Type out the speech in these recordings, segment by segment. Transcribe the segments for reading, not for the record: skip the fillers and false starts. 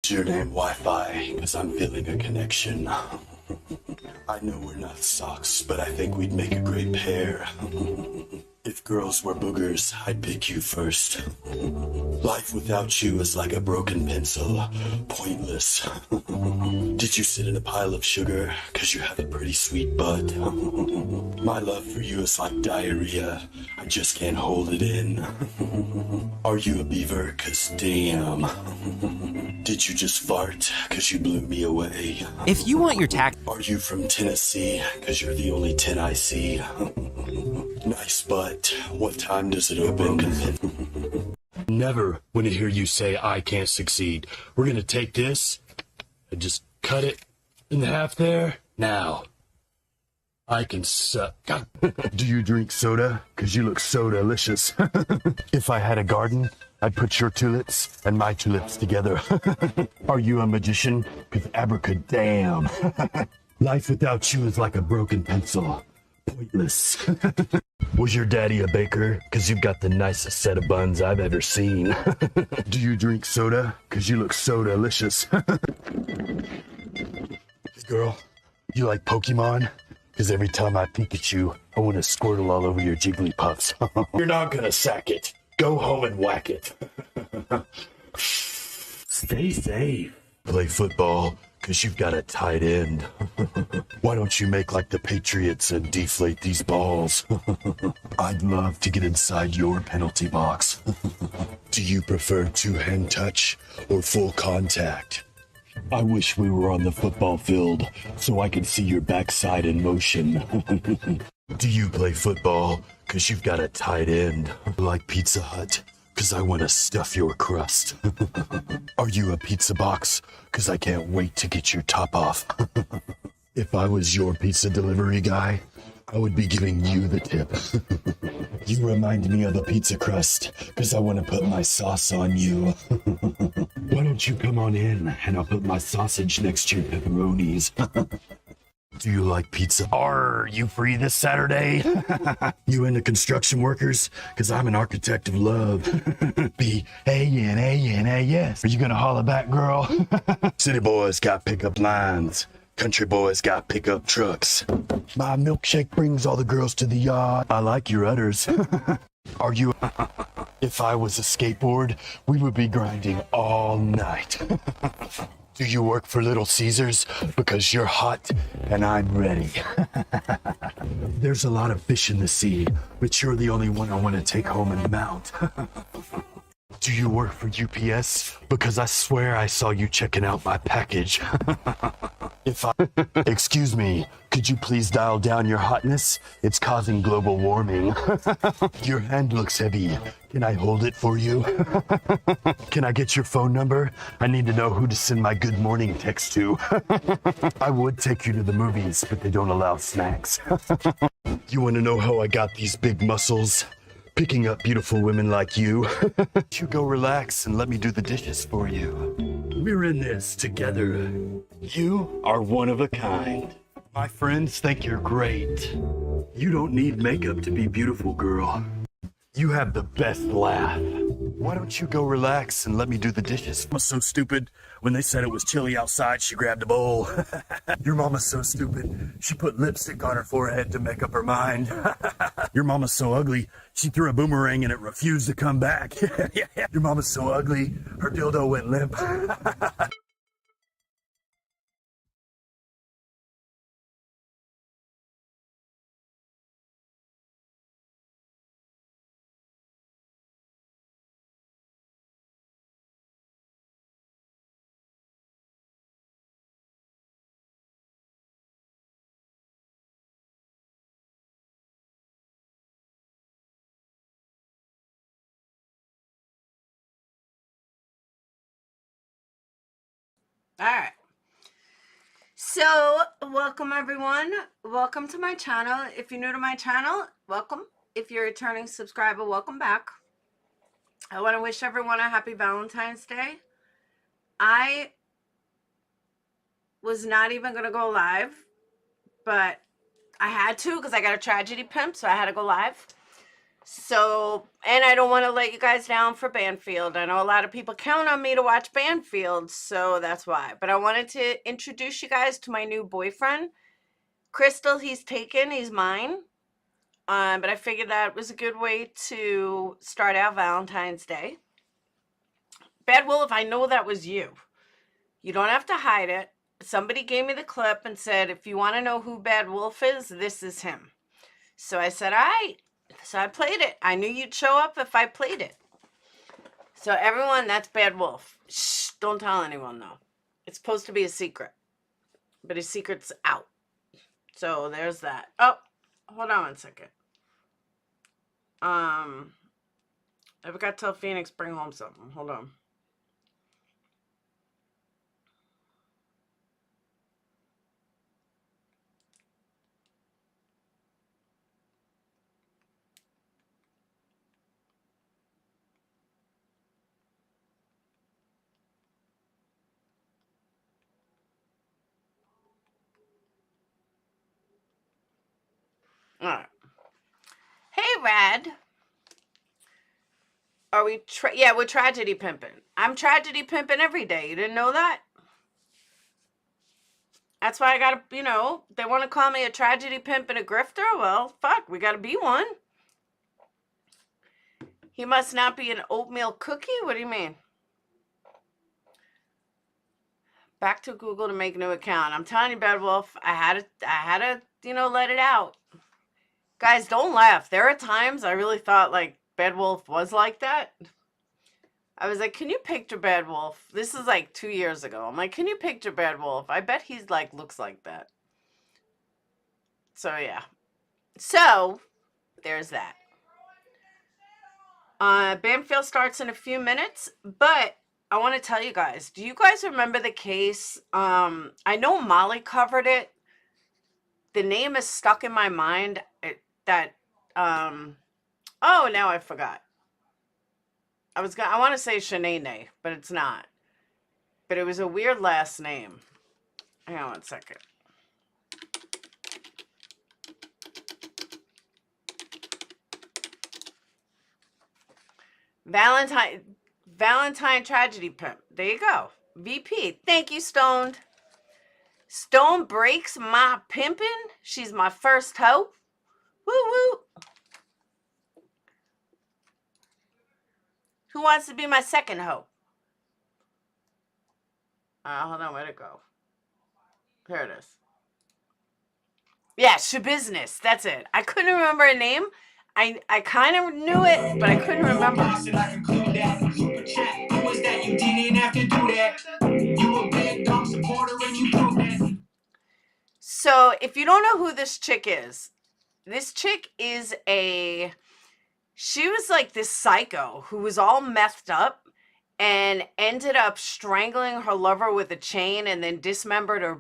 Your name Wi-Fi, cause I'm feeling a connection. I know we're not socks, but I think we'd make a great pair. If girls were boogers, I'd pick you first. Life without you is like a broken pencil, pointless. Did you sit in a pile of sugar, cause you have a pretty sweet butt? My love for you is like diarrhea, I just can't hold it in. Are you a beaver, cause damn. Did you just fart, cause you blew me away? If you want your tax... Are you from Tennessee, cause you're the only 10 I see? Nice butt, what time does it open? Never want to hear you say I can't succeed. We're gonna take this and just cut it in half there. Now, I can suck. Do you drink soda? Cause you look so delicious. If I had a garden, I'd put your tulips and my tulips together. Are you a magician? Cause abracadam. Life without you is like a broken pencil. Pointless. Was your daddy a baker? Cause you've got the nicest set of buns I've ever seen. Do you drink soda? Cause you look so delicious. Hey girl, you like Pokemon? Cause every time I peek at you, I want to squirtle all over your Jigglypuffs. You're not gonna sack it. Go home and whack it. Stay safe. Play football, cause you've got a tight end. Why don't you make like the Patriots and deflate these balls? I'd love to get inside your penalty box. Do you prefer two-hand touch or full contact? I wish we were on the football field so I could see your backside in motion. Do you play football? Cause you've got a tight end. Like Pizza Hut? Cause I want to stuff your crust. Are you a pizza box? Cause I can't wait to get your top off. If I was your pizza delivery guy, I would be giving you the tip. You remind me of a pizza crust, cause I want to put my sauce on you. Why don't you come on in and I'll put my sausage next to your pepperonis. Do you like pizza? Are you free this Saturday? You into construction workers? Cause I'm an architect of love. B-A-N-A-N-A-S. Are you gonna holler back, girl? City boys got pickup lines. Country boys got pickup trucks. My milkshake brings all the girls to the yard. I like your udders. Are you... If I was a skateboard, we would be grinding all night. Do you work for Little Caesars? Because you're hot and I'm ready. There's a lot of fish in the sea, but you're the only one I want to take home and mount. Do you work for UPS? Because I swear I saw you checking out my package. Excuse me, could you please dial down your hotness? It's causing global warming. Your hand looks heavy. Can I hold it for you? Can I get your phone number? I need to know who to send my good morning text to. I would take you to the movies, but they don't allow snacks. You want to know how I got these big muscles? Picking up beautiful women like you. You go relax and let me do the dishes for you. We're in this together. You are one of a kind. My friends think you're great. You don't need makeup to be beautiful, girl. You have the best laugh. Why don't you go relax and let me do the dishes? Mama's so stupid. When they said it was chilly outside, she grabbed a bowl. Your mama's so stupid. She put lipstick on her forehead to make up her mind. Your mama's so ugly. She threw a boomerang and it refused to come back. Your mama's so ugly. Her dildo went limp. All right. So, welcome everyone. Welcome to my channel. If you're new to my channel, welcome. If you're a returning subscriber, welcome back. I want to wish everyone a happy Valentine's Day. I was not even going to go live, but I had to because I got a tragedy pimp, so I had to go live. So, and I don't want to let you guys down for Banfield. I know a lot of people count on me to watch Banfield, so that's why. But I wanted to introduce you guys to my new boyfriend. Crystal, he's taken, he's mine. But I figured that was a good way to start out Valentine's Day. Bad Wolf, I know that was you. You don't have to hide it. Somebody gave me the clip and said, if you want to know who Bad Wolf is, this is him. So I said, all right. So I played it. I knew you'd show up if I played it. So everyone, that's Bad Wolf. Shh, don't tell anyone though. It's supposed to be a secret. But his secret's out. So there's that. Oh, hold on one second. I forgot to tell Phoenix bring home something. Hold on. All right. Hey, Rad. Are we? Yeah, we're tragedy pimping. I'm tragedy pimping every day. You didn't know that? That's why I gotta, they want to call me a tragedy pimp and a grifter. Well, fuck, we gotta be one. He must not be an oatmeal cookie? What do you mean? Back to Google to make a new account. I'm telling you, Bad Wolf, I had to, let it out. Guys, don't laugh. There are times I really thought, like, Bad Wolf was like that. I was like, can you picture Bad Wolf? This is like 2 years ago. I'm like, can you picture Bad Wolf? I bet he's like, looks like that. So, yeah. So, there's that. Banfield starts in a few minutes, but I want to tell you guys, do you guys remember the case? I know Molly covered it. The name is stuck in my mind oh, now I forgot. I want to say Shanae, but it's not. But it was a weird last name. Hang on one second. Valentine Tragedy Pimp. There you go. VP. Thank you, Stoned. Stone breaks my pimping. She's my first hoe. Woo woo. Who wants to be my second hoe? Hold on, where'd it go? Here it is. Yeah, Shabusiness. That's it. I couldn't remember her name. I kind of knew it, but I couldn't remember. So, if you don't know who this chick is she was like this psycho who was all messed up and ended up strangling her lover with a chain and then dismembered his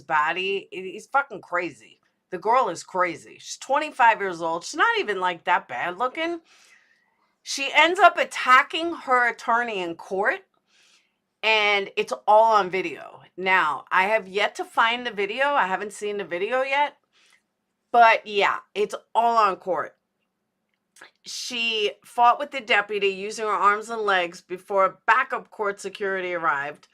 body. He's fucking crazy. The girl is crazy. She's 25 years old. She's not even like that bad looking. She ends up attacking her attorney in court, and it's all on video. Now, I have yet to find the video. I haven't seen the video yet. But yeah, it's all on court. She fought with the deputy using her arms and legs before backup court security arrived.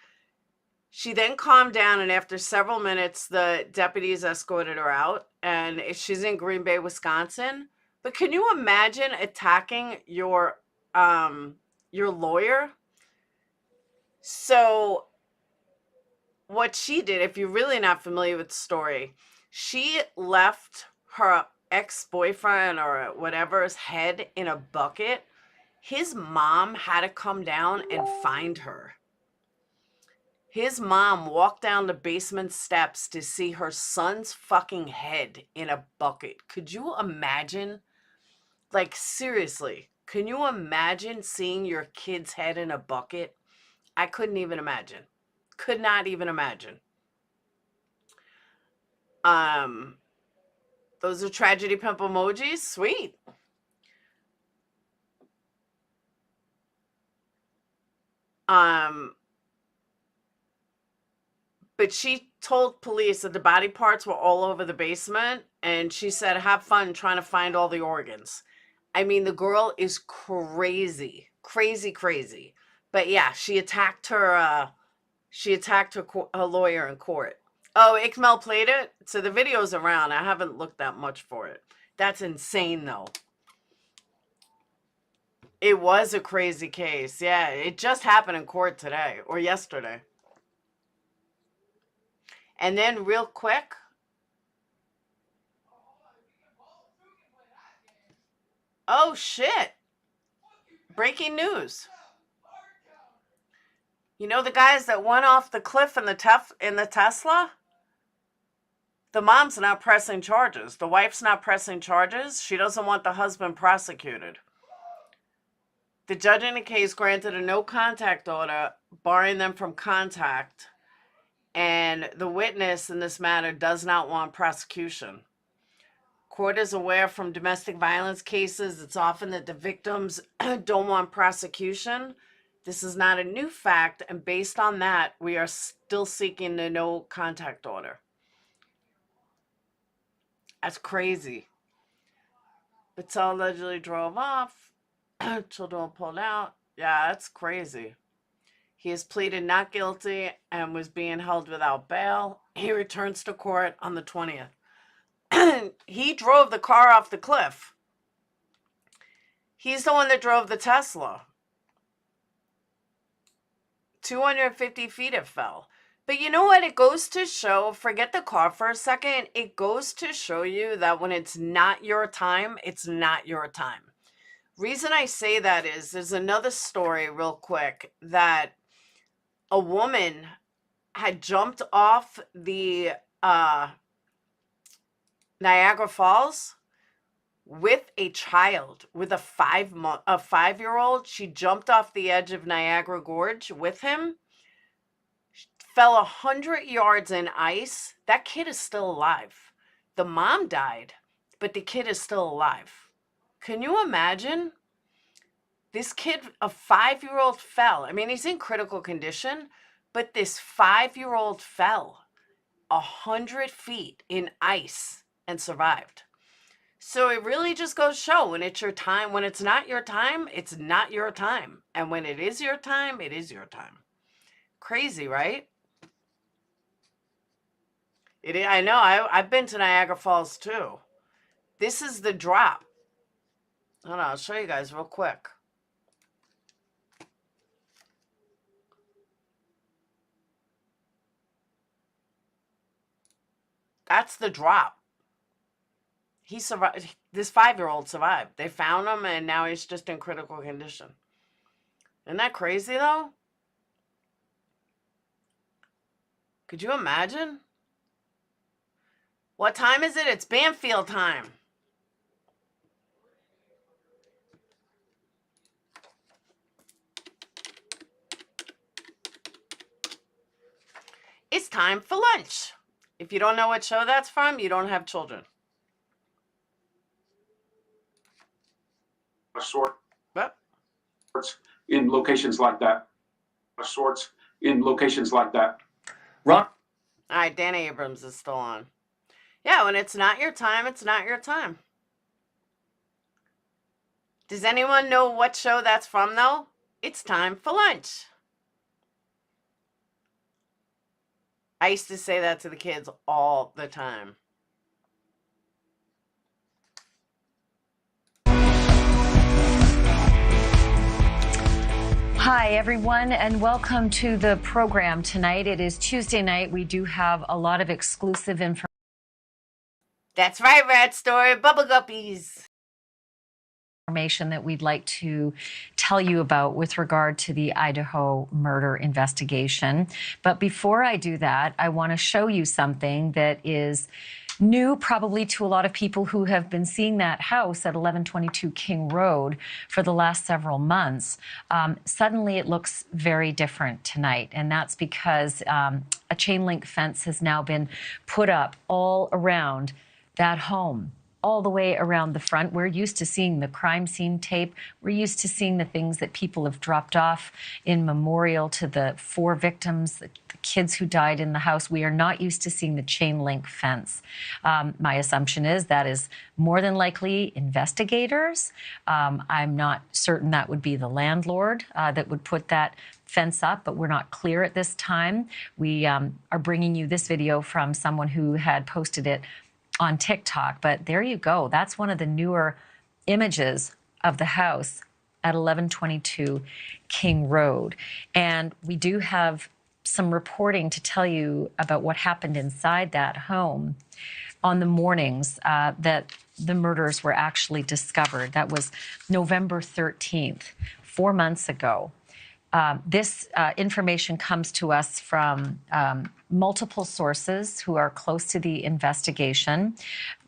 She then calmed down, and after several minutes, the deputies escorted her out. And she's in Green Bay, Wisconsin. But can you imagine attacking your lawyer? So what she did, if you're really not familiar with the story, she left her ex-boyfriend or whatever's head in a bucket. His mom had to come down and find her. His mom walked down the basement steps to see her son's fucking head in a bucket. Could you imagine? Like, seriously, can you imagine seeing your kid's head in a bucket? I couldn't even imagine. Could not even imagine. Those are tragedy pimp emojis. Sweet. But she told police that the body parts were all over the basement, and she said, have fun trying to find all the organs. I mean, the girl is crazy, crazy, crazy. But yeah, she attacked her her lawyer in court. Oh, Ikmel played it? So the video's around. I haven't looked that much for it. That's insane, though. It was a crazy case. Yeah, it just happened in court today or yesterday. And then real quick, oh shit, breaking news. You know the guys that went off the cliff in the Tesla? The mom's not pressing charges. The wife's not pressing charges. She doesn't want the husband prosecuted. The judge in the case granted a no contact order, barring them from contact. And the witness in this matter does not want prosecution. Court is aware from domestic violence cases, it's often that the victims don't want prosecution. This is not a new fact, and based on that, we are still seeking the no contact order. That's crazy. Patel allegedly drove off. Children pulled out. Yeah, that's crazy. He has pleaded not guilty and was being held without bail. He returns to court on the 20th. He drove the car off the cliff. He's the one that drove the Tesla. 250 feet it fell. But you know what? It goes to show, forget the car for a second. It goes to show you that when it's not your time, it's not your time. Reason I say that is there's another story real quick that a woman had jumped off the Niagara Falls with a child, with a 5-year-old. She jumped off the edge of Niagara Gorge with him, fell 100 yards in ice. That kid is still alive. The mom died, but the kid is still alive. Can you imagine? This kid, a 5-year-old fell. I mean, he's in critical condition, but this 5-year-old fell 100 feet in ice and survived. So it really just goes to show when it's your time. When it's not your time, it's not your time. And when it is your time, it is your time. Crazy, right? I know. I've been to Niagara Falls too. This is the drop. Hold on, I'll show you guys real quick. That's the drop. He survived. This 5-year-old survived. They found him, and now he's just in critical condition. Isn't that crazy, though? Could you imagine? What time is it? It's Banfield time. It's time for lunch. If you don't know what show that's from, you don't have children. Sorts What? in locations like that. Sorts in locations like that. All right, Dan Abrams is still on. Yeah, when it's not your time, it's not your time. Does anyone know what show that's from, though? It's time for lunch. I used to say that to the kids all the time. Hi, everyone, and welcome to the program tonight. It is Tuesday night. We do have a lot of exclusive information. That's right, Rat Story. Bubble Guppies. That we'd like to tell you about with regard to the Idaho murder investigation. But before I do that, I want to show you something that is new probably to a lot of people who have been seeing that house at 1122 King Road for the last several months. Suddenly it looks very different tonight, and that's because a chain link fence has now been put up all around that home. all the way around the front. We're used to seeing the crime scene tape. We're used to seeing the things that people have dropped off in memorial to the 4 victims, the kids who died in the house. We are not used to seeing the chain link fence. My assumption is that is more than likely investigators. I'm not certain that would be the landlord that would put that fence up, but we're not clear at this time. We are bringing you this video from someone who had posted it on TikTok, but there you go. That's one of the newer images of the house at 1122 King Road. And we do have some reporting to tell you about what happened inside that home on the mornings that the murders were actually discovered. That was November 13th, 4 months ago. This information comes to us from multiple sources who are close to the investigation.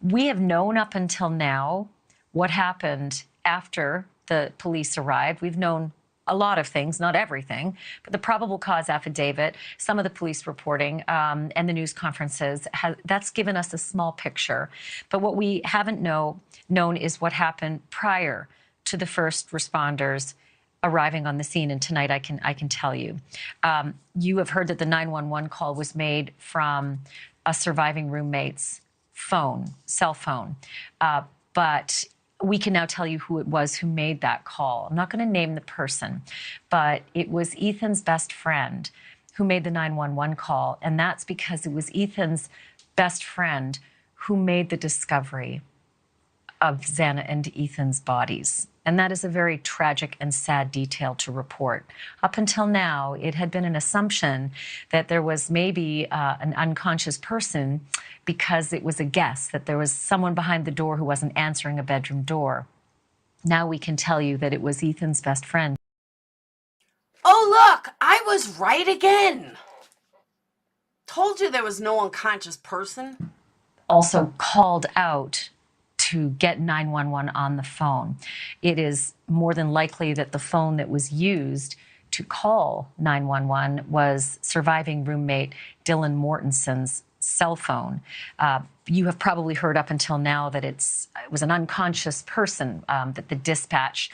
We have known up until now what happened after the police arrived. We've known a lot of things, not everything, but the probable cause affidavit, some of the police reporting, and the news conferences, that's given us a small picture. But what we haven't known is what happened prior to the first responders arriving on the scene, and tonight I can tell you. You have heard that the 911 call was made from a surviving roommate's cell phone, but we can now tell you who it was who made that call. I'm not going to name the person, but it was Ethan's best friend who made the 911 call, and that's because it was Ethan's best friend who made the discovery of Xana and Ethan's bodies. And that is a very tragic and sad detail to report. Up until now, it had been an assumption that there was maybe an unconscious person because it was a guess that there was someone behind the door who wasn't answering a bedroom door. Now we can tell you that it was Ethan's best friend. Oh, look, I was right again. Told you there was no unconscious person. Also called out to get 911 on the phone. It is more than likely that the phone that was used to call 911 was surviving roommate Dylan Mortenson's cell phone. You have probably heard up until now that it was an unconscious person that the dispatch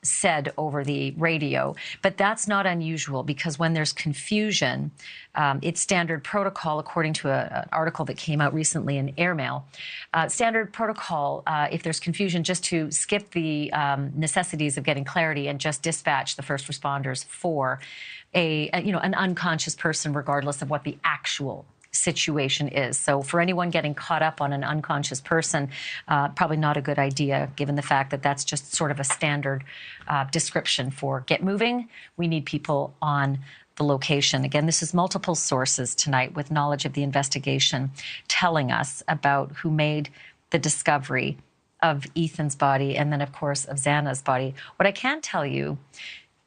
said over the radio, but that's not unusual because when there's confusion, it's standard protocol, according to an article that came out recently in Airmail. Standard protocol, if there's confusion, just to skip the necessities of getting clarity and just dispatch the first responders for an unconscious person, regardless of what the actual situation is. So for anyone getting caught up on an unconscious person, probably not a good idea, given the fact that that's just sort of a standard description for get moving. We need people on the location. Again, this is multiple sources tonight with knowledge of the investigation telling us about who made the discovery of Ethan's body and then, of course, of Xana's body. What I can tell you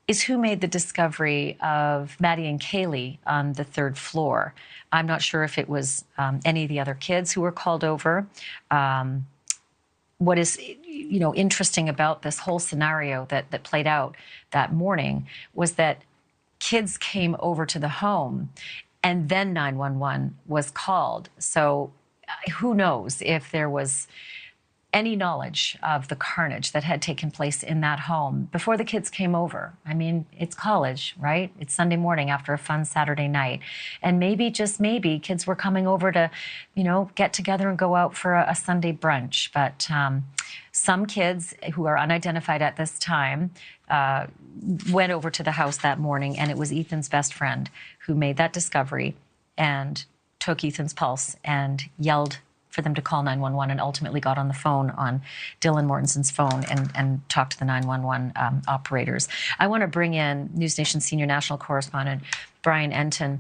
is who made the discovery of Maddie and Kaylee on the 3rd floor. I'm not sure if it was any of the other kids who were called over. What is interesting about this whole scenario that played out that morning was that kids came over to the home and then 911 was called. So who knows if there was any knowledge of the carnage that had taken place in that home before the kids came over. I mean, it's college, right? It's Sunday morning after a fun Saturday night. And maybe, just maybe, kids were coming over to, get together and go out for a Sunday brunch. But some kids who are unidentified at this time went over to the house that morning, and it was Ethan's best friend who made that discovery and took Ethan's pulse and yelled for them to call 911 and ultimately got on the phone on Dylan Mortenson's phone and talked to the 911 operators. I want to bring in News Nation senior national correspondent Brian Enton.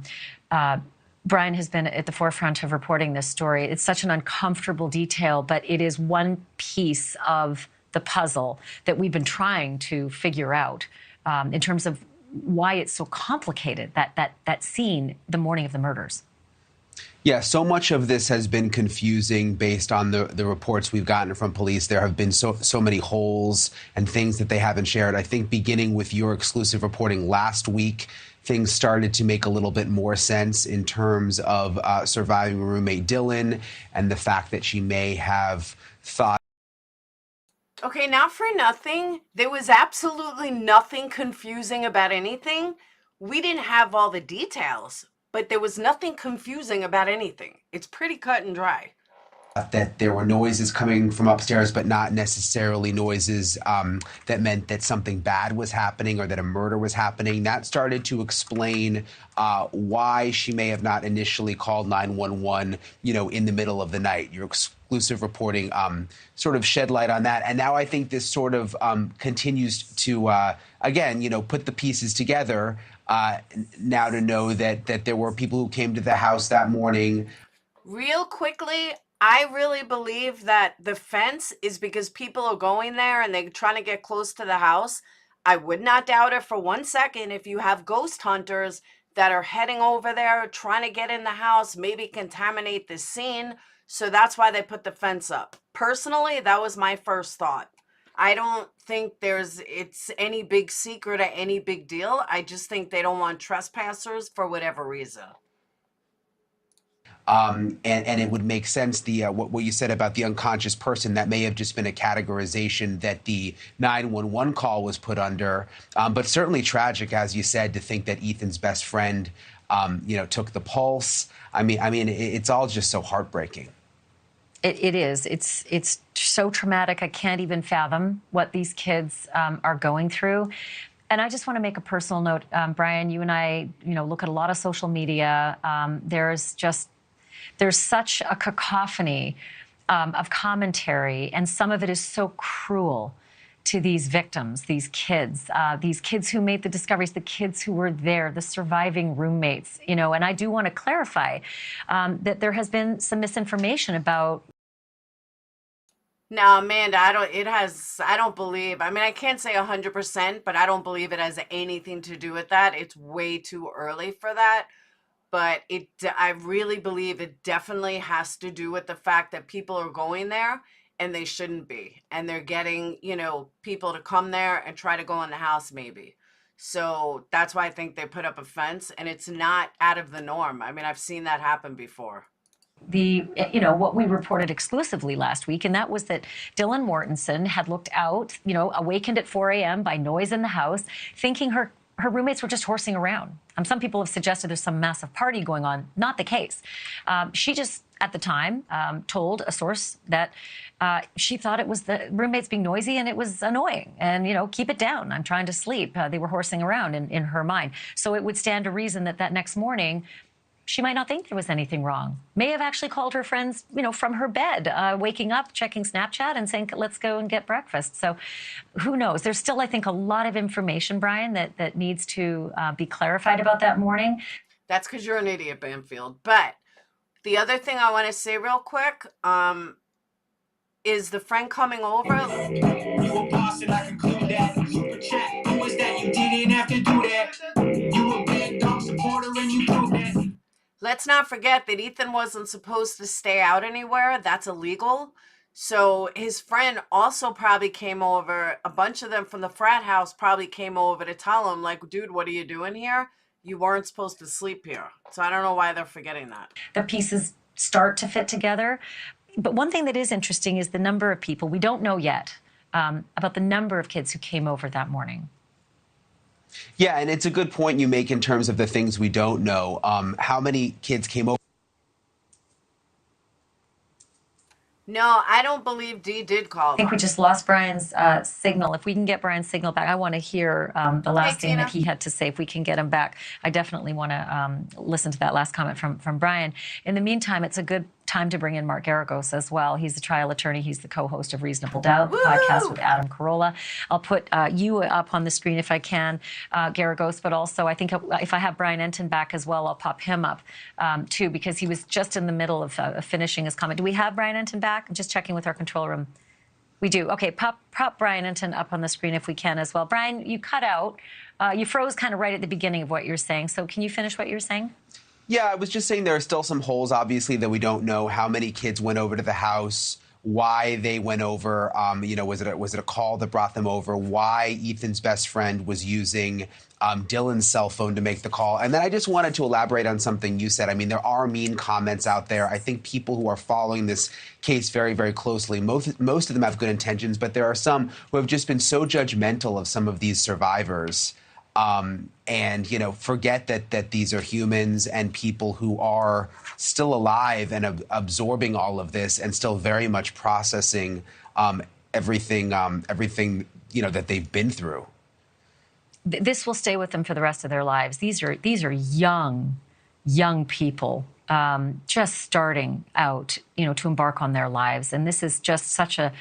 Brian has been at the forefront of reporting this story. It's such an uncomfortable detail, but it is one piece of the puzzle that we've been trying to figure out in terms of why it's so complicated, that scene the morning of the murders. Yeah, so much of this has been confusing based on the reports we've gotten from police. There have been so many holes and things that they haven't shared. I think beginning with your exclusive reporting last week, things started to make a little bit more sense in terms of surviving roommate Dylan and the fact that she may have thought. Okay, not for nothing. There was absolutely nothing confusing about anything. We didn't have all the details, but there was nothing confusing about anything. It's pretty cut and dry. That there were noises coming from upstairs, but not necessarily noises that meant that something bad was happening or that a murder was happening. That started to explain why she may have not initially called 911, in the middle of the night. Your exclusive reporting sort of shed light on that. And now I think this sort of continues to, again, put the pieces together now to know that there were people who came to the house that morning. Real quickly, I really believe that the fence is because people are going there and they're trying to get close to the house. I would not doubt it for 1 second if you have ghost hunters that are heading over there, trying to get in the house, maybe contaminate the scene. So that's why they put the fence up. Personally, that was my first thought. I don't think it's any big secret or any big deal. I just think they don't want trespassers for whatever reason. And it would make sense, what you said about the unconscious person, that may have just been a categorization that the 911 call was put under. But certainly tragic, as you said, to think that Ethan's best friend, took the pulse. I mean, it's all just so heartbreaking. It is. It's so traumatic. I can't even fathom what these kids are going through. And I just want to make a personal note, Brian, you and I, look at a lot of social media. There's such a cacophony of commentary, and some of it is so cruel to these victims, these kids who made the discoveries, the kids who were there, the surviving roommates, and I do want to clarify that there has been some misinformation about. Now, Amanda, I don't believe, I can't say 100%, but I don't believe it has anything to do with that. It's way too early for that. But I really believe it definitely has to do with the fact that people are going there and they shouldn't be. And they're getting, people to come there and try to go in the house maybe. So that's why I think they put up a fence, and it's not out of the norm. I've seen that happen before. What we reported exclusively last week, and that was that Dylan Mortensen had looked out, awakened at 4 a.m. by noise in the house, thinking her roommates were just horsing around. Some people have suggested there's some massive party going on. Not the case. She just, at the time, told a source that she thought it was the roommates being noisy and it was annoying. And, keep it down. I'm trying to sleep. They were horsing around in her mind. So it would stand to reason that next morning, she might not think there was anything wrong. May have actually called her friends, from her bed, waking up, checking Snapchat and saying, let's go and get breakfast. So who knows? There's still, I think, a lot of information, Brian, that needs to be clarified about that morning. That's because you're an idiot, Banfield. But the other thing I want to say real quick is the friend coming over. You were boss and I conclude that. Super chat. Who was that? You didn't have to do that. You were bad dog supporter and you proved that. Let's not forget that Ethan wasn't supposed to stay out anywhere. That's illegal. So his friend also probably came over. A bunch of them from the frat house probably came over to tell him, like, dude, what are you doing here? You weren't supposed to sleep here. So I don't know why they're forgetting that. The pieces start to fit together. But one thing that is interesting is the number of people. We don't know yet about the number of kids who came over that morning. Yeah, and it's a good point you make in terms of the things we don't know. How many kids came over? No, I don't believe Dee did call. I think we just lost Brian's signal. If we can get Brian's signal back, I want to hear the last thing that he had to say. If we can get him back, I definitely want to listen to that last comment from Brian. In the meantime, it's a good time to bring in Mark Garagos as well. He's a trial attorney. He's the co-host of Reasonable Doubt, the podcast with Adam Carolla. I'll put you up on the screen if I can, Garagos, but also I think if I have Brian Enton back as well, I'll pop him up too, because he was just in the middle of finishing his comment. Do we have Brian Enton back? I'm just checking with our control room. We do. Okay, pop Brian Enton up on the screen if we can as well. Brian, you cut out. You froze kind of right at the beginning of what you're saying. So can you finish what you're saying? Yeah, I was just saying there are still some holes, obviously, that we don't know how many kids went over to the house, why they went over. Was it a call that brought them over? Why Ethan's best friend was using Dylan's cell phone to make the call? And then I just wanted to elaborate on something you said. I mean, there are mean comments out there. I think people who are following this case very, very closely, most of them have good intentions, but there are some who have just been so judgmental of some of these survivors. And, forget that these are humans and people who are still alive and absorbing all of this and still very much processing everything, that they've been through. This will stay with them for the rest of their lives. These are young people just starting out, to embark on their lives. And this is just such a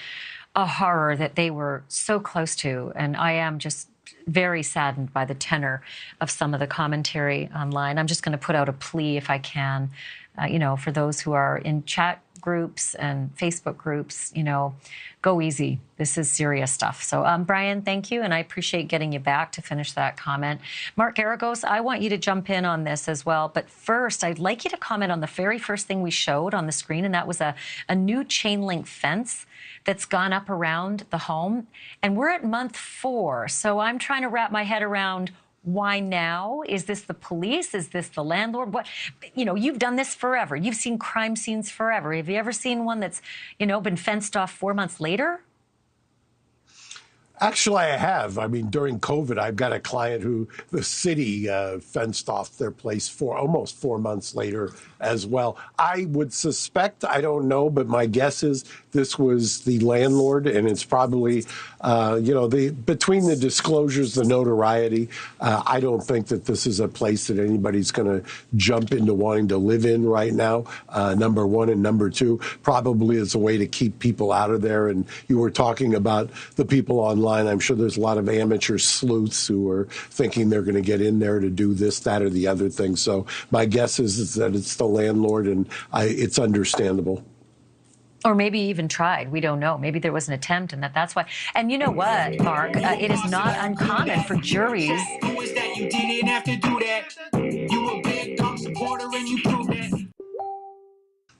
horror that they were so close to. And I am just very saddened by the tenor of some of the commentary online. I'm just going to put out a plea, if I can, for those who are in chat groups and Facebook groups, go easy. This is serious stuff. So, Brian, thank you, and I appreciate getting you back to finish that comment. Mark Garagos, I want you to jump in on this as well, but first, I'd like you to comment on the very first thing we showed on the screen, and that was a new chain link fence that's gone up around the home. And we're at month 4, so I'm trying to wrap my head around why now? Is this the police? Is this the landlord? What? You've done this forever. You've seen crime scenes forever. Have you ever seen one that's, been fenced off 4 months later? Actually, I have. I mean, during COVID, I've got a client who the city fenced off their place for almost 4 months later as well. I would suspect, I don't know, but my guess is this was the landlord, and it's probably, between the disclosures, the notoriety, I don't think that this is a place that anybody's going to jump into wanting to live in right now, number one. And number two, probably it's a way to keep people out of there. And you were talking about the people online. I'm sure there's a lot of amateur sleuths who are thinking they're going to get in there to do this, that, or the other thing. So my guess is that it's the landlord, and it's understandable. Or maybe even tried. We don't know. Maybe there was an attempt, and that's why. And you know what, Mark? It is not uncommon for juries You didn't have to do that. You a big dog supporter and you prove that.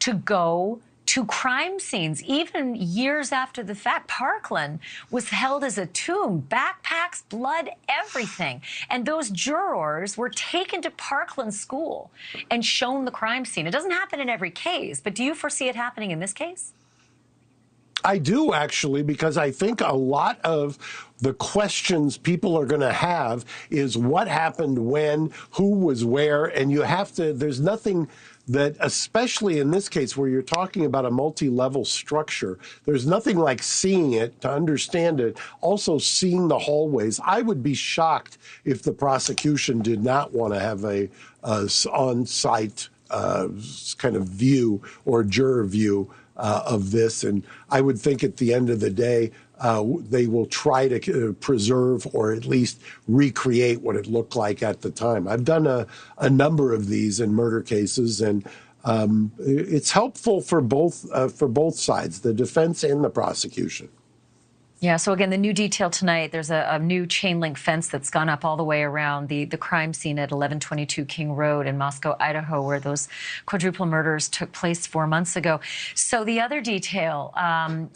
To go to crime scenes, even years after the fact. Parkland was held as a tomb, backpacks, blood, everything. And those jurors were taken to Parkland School and shown the crime scene. It doesn't happen in every case, but do you foresee it happening in this case? I do, actually, because I think a lot of the questions people are going to have is what happened when, who was where, and you have to, there's nothing that, especially in this case where you're talking about a multi-level structure, there's nothing like seeing it to understand it. Also seeing the hallways. I would be shocked if the prosecution did not want to have a on-site kind of view or juror view of this. And I would think at the end of the day, they will try to preserve or at least recreate what it looked like at the time. I've done a number of these in murder cases, and it's helpful for both sides, the defense and the prosecution. Yeah, so again, the new detail tonight, there's a new chain link fence that's gone up all the way around the crime scene at 1122 King Road in Moscow, Idaho, where those quadruple murders took place 4 months ago. So the other detail,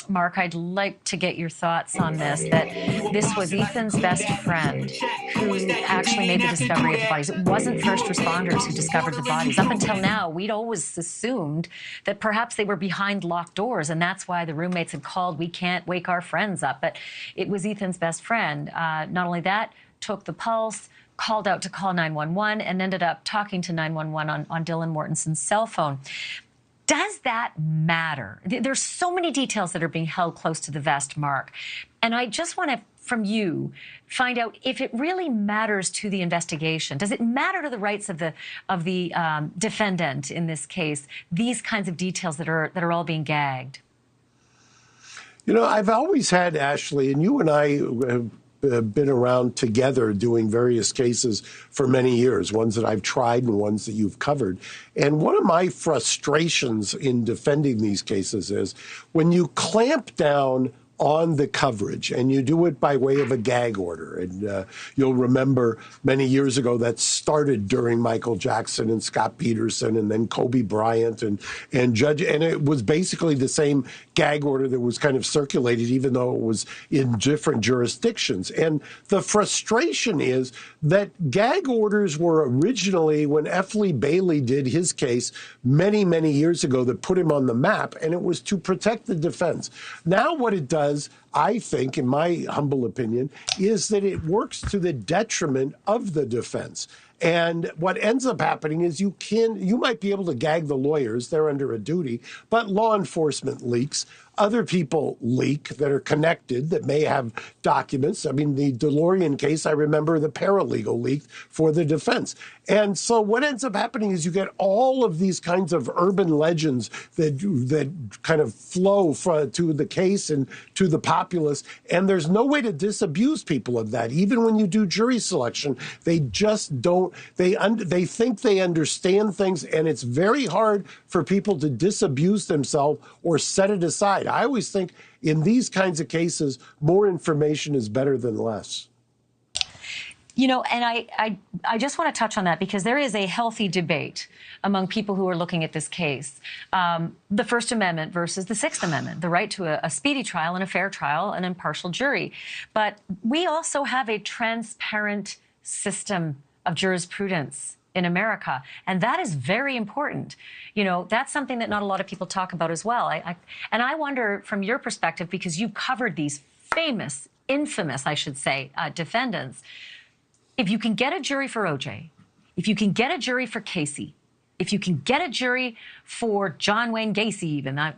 Mark, I'd like to get your thoughts on this, that this was Ethan's best friend who actually made the discovery of the bodies. It wasn't first responders who discovered the bodies. Up until now, we'd always assumed that perhaps they were behind locked doors, and that's why the roommates had called, "We can't wake our friends up." But it was Ethan's best friend. Not only that, took the pulse, called out to call 911, and ended up talking to 911 on Dylan Mortenson's cell phone. Does that matter? There's so many details that are being held close to the vest, Mark. And I just want to, from you, find out if it really matters to the investigation. Does it matter to the rights of the defendant in this case, these kinds of details that are all being gagged? You know, I've always had, Ashley, and you and I have been around together doing various cases for many years, ones that I've tried and ones that you've covered. And one of my frustrations in defending these cases is when you clamp down on the coverage, and you do it by way of a gag order. And you'll remember many years ago that started during Michael Jackson and Scott Peterson and then Kobe Bryant and it was basically the same gag order that was kind of circulated, even though it was in different jurisdictions. And the frustration is that gag orders were originally, when F. Lee Bailey did his case many, many years ago, that put him on the map, and it was to protect the defense. Now what it does, I think, in my humble opinion, is that it works to the detriment of the defense. And what ends up happening is you might be able to gag the lawyers, they're under a duty, but law enforcement leaks. Other people leak that are connected that may have documents. I mean, the DeLorean case, I remember the paralegal leaked for the defense. And so what ends up happening is you get all of these kinds of urban legends that kind of flow to the case and to the populace. And there's no way to disabuse people of that. Even when you do jury selection, they just don't, they think they understand things, and it's very hard for people to disabuse themselves or set it aside. I always think in these kinds of cases, more information is better than less. You know, and I just want to touch on that because there is a healthy debate among people who are looking at this case. The First Amendment versus the Sixth Amendment, the right to a speedy trial and a fair trial, an impartial jury. But we also have a transparent system of jurisprudence in America, and that is very important. You know, that's something that not a lot of people talk about as well. And I wonder, from your perspective, because you've covered these infamous, I should say, defendants, if you can get a jury for OJ, if you can get a jury for Casey, if you can get a jury for John Wayne Gacy, even, I'm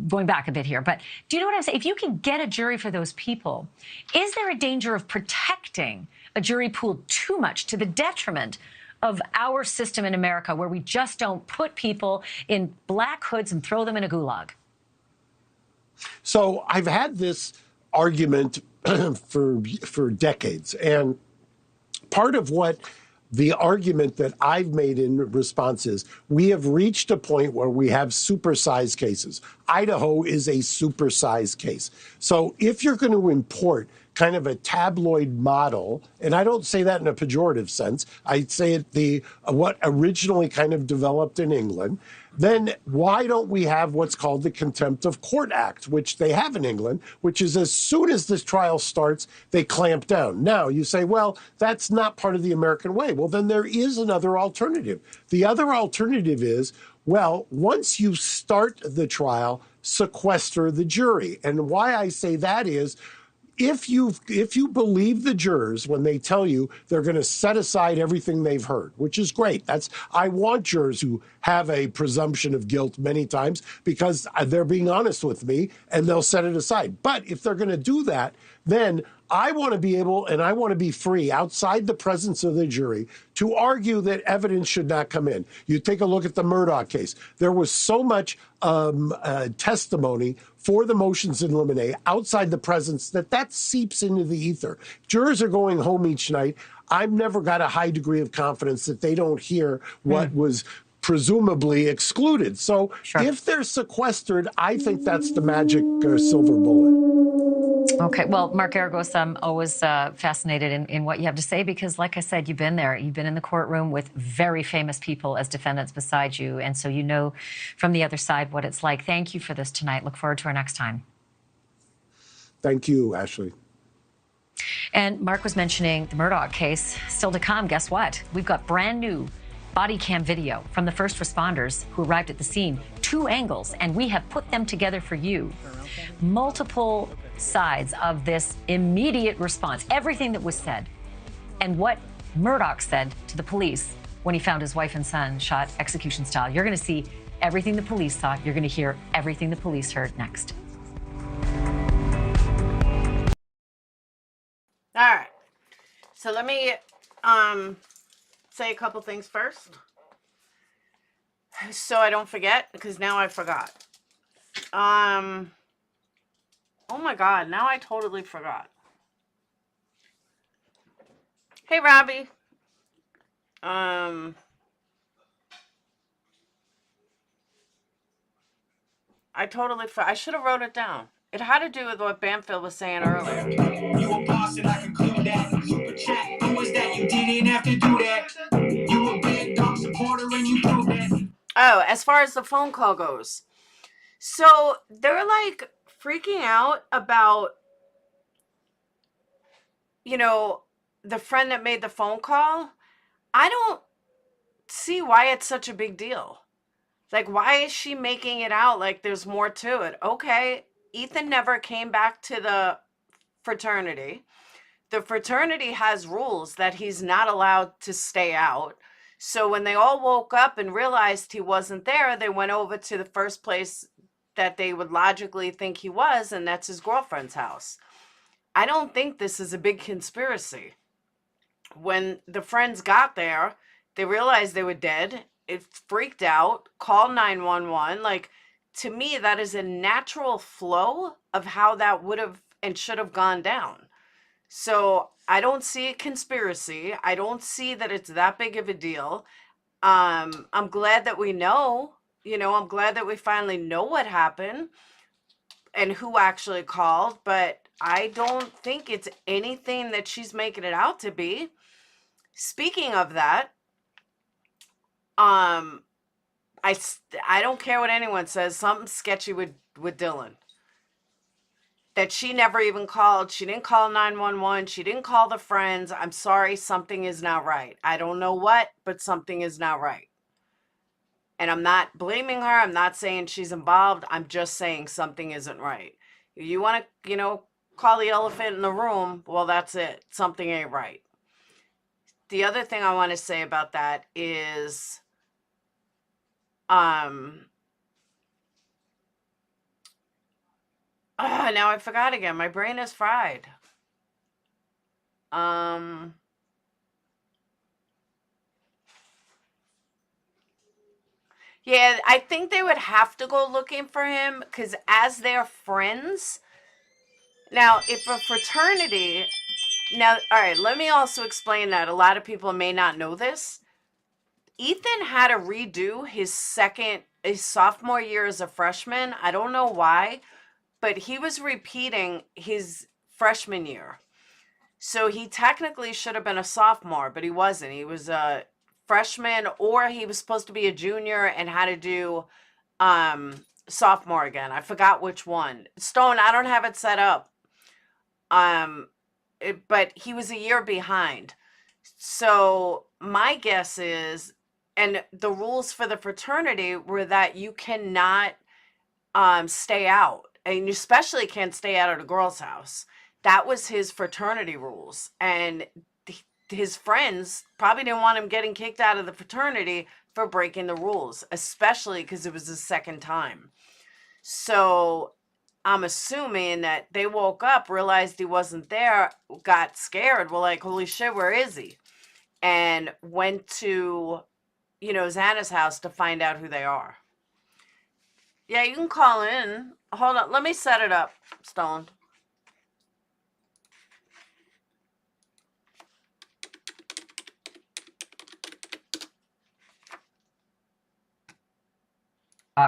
going back a bit here, but do you know what I'm saying? If you can get a jury for those people, is there a danger of protecting a jury pool too much to the detriment of our system in America, where we just don't put people in black hoods and throw them in a gulag? So I've had this argument for decades, and part of what the argument that I've made in response is we have reached a point where we have supersized cases. Idaho is a supersized case. So if you're going to import kind of a tabloid model, and I don't say that in a pejorative sense, I say it what originally kind of developed in England, then why don't we have what's called the Contempt of Court Act, which they have in England, which is as soon as this trial starts, they clamp down. Now, you say, well, that's not part of the American way. Well, then there is another alternative. The other alternative is, well, once you start the trial, sequester the jury. And why I say that is, if you believe the jurors when they tell you they're going to set aside everything they've heard, which is great. I want jurors who have a presumption of guilt many times because they're being honest with me and they'll set it aside. But if they're going to do that, then I want to be able, and I want to be free outside the presence of the jury to argue that evidence should not come in. You take a look at the Murdoch case. There was so much testimony for the motions in limine outside the presence that seeps into the ether. Jurors are going home each night. I've never got a high degree of confidence that they don't hear what was presumably excluded. So if they're sequestered, I think that's the magic silver bullet. Okay, well, Mark Argos, I'm always fascinated in what you have to say because, like I said, you've been there. You've been in the courtroom with very famous people as defendants beside you, and so you know from the other side what it's like. Thank you for this tonight. Look forward to our next time. Thank you, Ashley. And Mark was mentioning the Murdoch case. Still to come, guess what? We've got brand new body cam video from the first responders who arrived at the scene, 2 angles, and we have put them together for you. Multiple sides of this immediate response, everything that was said, and what Murdoch said to the police when he found his wife and son shot execution style. You're going to see everything the police saw. You're going to hear everything the police heard next. All right. So let me say a couple things first, so I don't forget, because now I forgot. Oh my God, now I totally forgot. Hey, Robbie. I totally I should have wrote it down. It had to do with what Banfield was saying earlier. You a boss and I conclude that. Super chat. Who was that? You didn't have to do that. You a big dog supporter and you prove that. Oh, as far as the phone call goes. So they're like freaking out about, you know, the friend that made the phone call. I don't see why it's such a big deal. Like, why is she making it out like there's more to it? Okay, Ethan never came back to the fraternity. The fraternity has rules that he's not allowed to stay out. So when they all woke up and realized he wasn't there, they went over to the first place that they would logically think he was, and that's his girlfriend's house. I don't think this is a big conspiracy. When the friends got there, they realized they were dead. It freaked out, called 911. Like, to me, that is a natural flow of how that would have and should have gone down. So I don't see a conspiracy. I don't see that it's that big of a deal. I'm glad that we know, I'm glad that we finally know what happened and who actually called, but I don't think it's anything that she's making it out to be. Speaking of that, I don't care what anyone says, something sketchy with Dylan. That she never even called. She didn't call 911. She didn't call the friends. I'm sorry, something is not right. I don't know what, but something is not right. And I'm not blaming her. I'm not saying she's involved. I'm just saying something isn't right. You want to, call the elephant in the room, well, that's it. Something ain't right. The other thing I want to say about that is, now I forgot again. My brain is fried. Yeah, I think they would have to go looking for him because as their friends. Now, if a fraternity. Now, all right, let me also explain that. A lot of people may not know this. Ethan had to redo his sophomore year as a freshman. I don't know why, but he was repeating his freshman year. So he technically should have been a sophomore, but he wasn't. He was a freshman, or he was supposed to be a junior and had to do sophomore again. I forgot which one. Stone, I don't have it set up. But he was a year behind. So my guess is, and the rules for the fraternity were that you cannot stay out, and you especially can't stay out at a girl's house. That was his fraternity rules, and his friends probably didn't want him getting kicked out of the fraternity for breaking the rules, especially because it was his second time. So I'm assuming that they woke up, realized he wasn't there, got scared, were like, holy shit, where is he? And went to, Xana's house to find out who they are. Yeah, you can call in. Hold on. Let me set it up, Stone.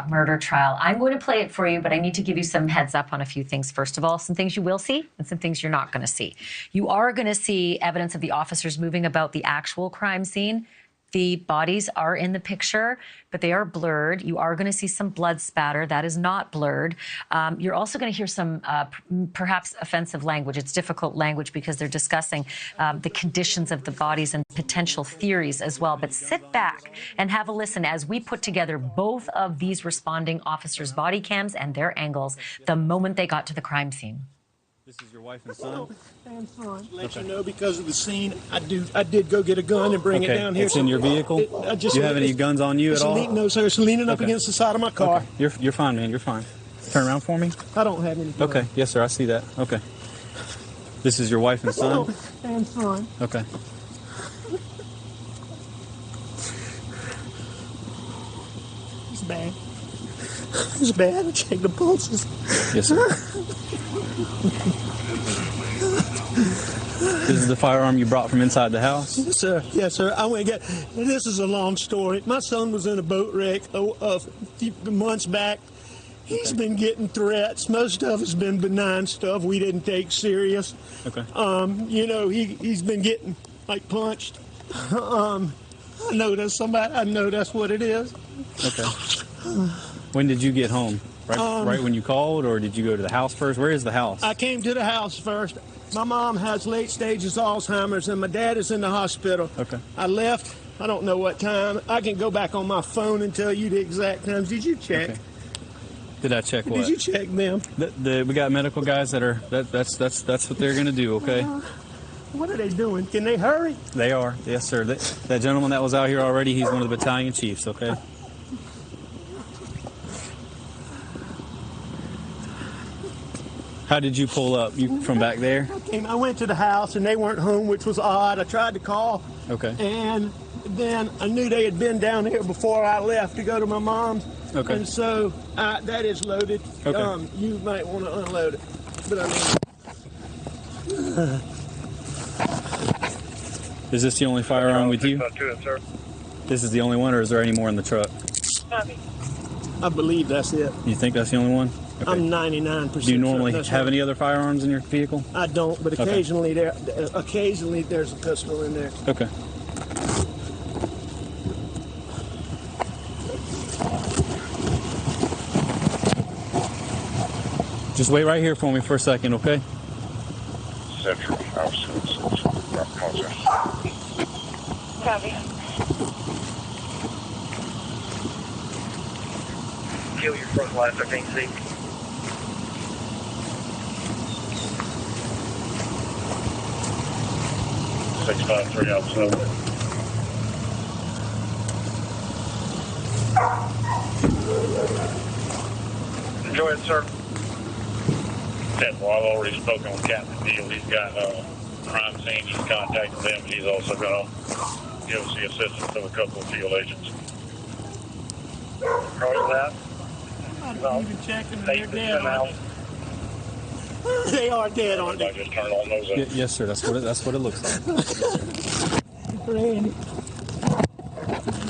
Murder trial. I'm going to play it for you, but I need to give you some heads up on a few things. First of all, some things you will see and some things you're not going to see. You are going to see evidence of the officers moving about the actual crime scene. The bodies are in the picture, but they are blurred. You are going to see some blood spatter. That is not blurred. You're also going to hear some perhaps offensive language. It's difficult language because they're discussing the conditions of the bodies and potential theories as well. But sit back and have a listen as we put together both of these responding officers' body cams and their angles the moment they got to the crime scene. This is your wife and son? And son. Let you know, because of the scene, I did go get a gun and bring it down here. It's in your vehicle? Do you have any guns on you at all? No, sir. It's leaning up against the side of my car. Okay. You're fine, man. You're fine. Turn around for me. I don't have any guns. Okay. Yes, sir. I see that. Okay. This is your wife and son? And son. Okay. It's bad. It's bad. Check the pulses. Yes, sir. This is the firearm you brought from inside the house? Yes, sir. Yes, sir. I went and got. This is a long story. My son was in a boat wreck a few months back. He's been getting threats. Most of it's been benign stuff we didn't take serious. Okay. You know, he's been getting like punched. I know that's somebody. I know that's what it is. Okay. When did you get home? Right when you called, or did you go to the house first? Where is the house? I came to the house first. My mom has late stages Alzheimer's, and my dad is in the hospital. Okay. I left. I don't know what time. I can go back on my phone and tell you the exact times. Did you check? Okay. Did I check what? Did you check them? We got medical guys that are that's what they're gonna do. Okay. What are they doing? Can they hurry? They are. Yes, sir. That gentleman that was out here already, he's one of the battalion chiefs. Okay. How did you pull up? You from back there? I went to the house and they weren't home, which was odd. I tried to call. Okay. And then I knew they had been down here before I left to go to my mom's. Okay. And so that is loaded. Okay. You might want to unload it. But I mean. Is this the only firearm with you? This is the only one, or is there any more in the truck? I believe that's it. You think that's the only one? Okay. I'm 99%. Do you normally certain that's have right. any other firearms in your vehicle? I don't, but Okay. occasionally there's a pistol in there. Okay. Just wait right here for me for a second, okay? Central House. Copy. Kill your front line 13C. Six 5-3 outside. Enjoy it, sir. Well, I've already spoken with Captain Deal. He's got crime scene. He's contacted them. He's also going to give us the assistance of a couple of field agents. Roger that. I'm not even checking. They're dead. They are dead, aren't I they? just turned on those. Yes, sir. That's what it looks like. Randy.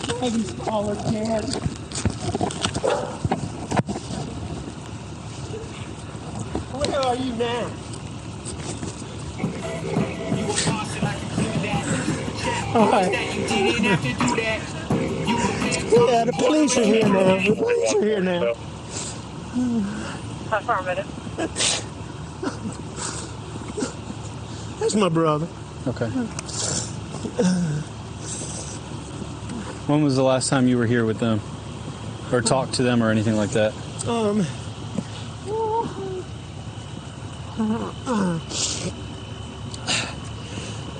Dragon's Caller dead. Where are you now? All right. Yeah, the police are here now. The police are here now. Affirmative. That's my brother. Okay. When was the last time you were here with them? Or talked to them or anything like that?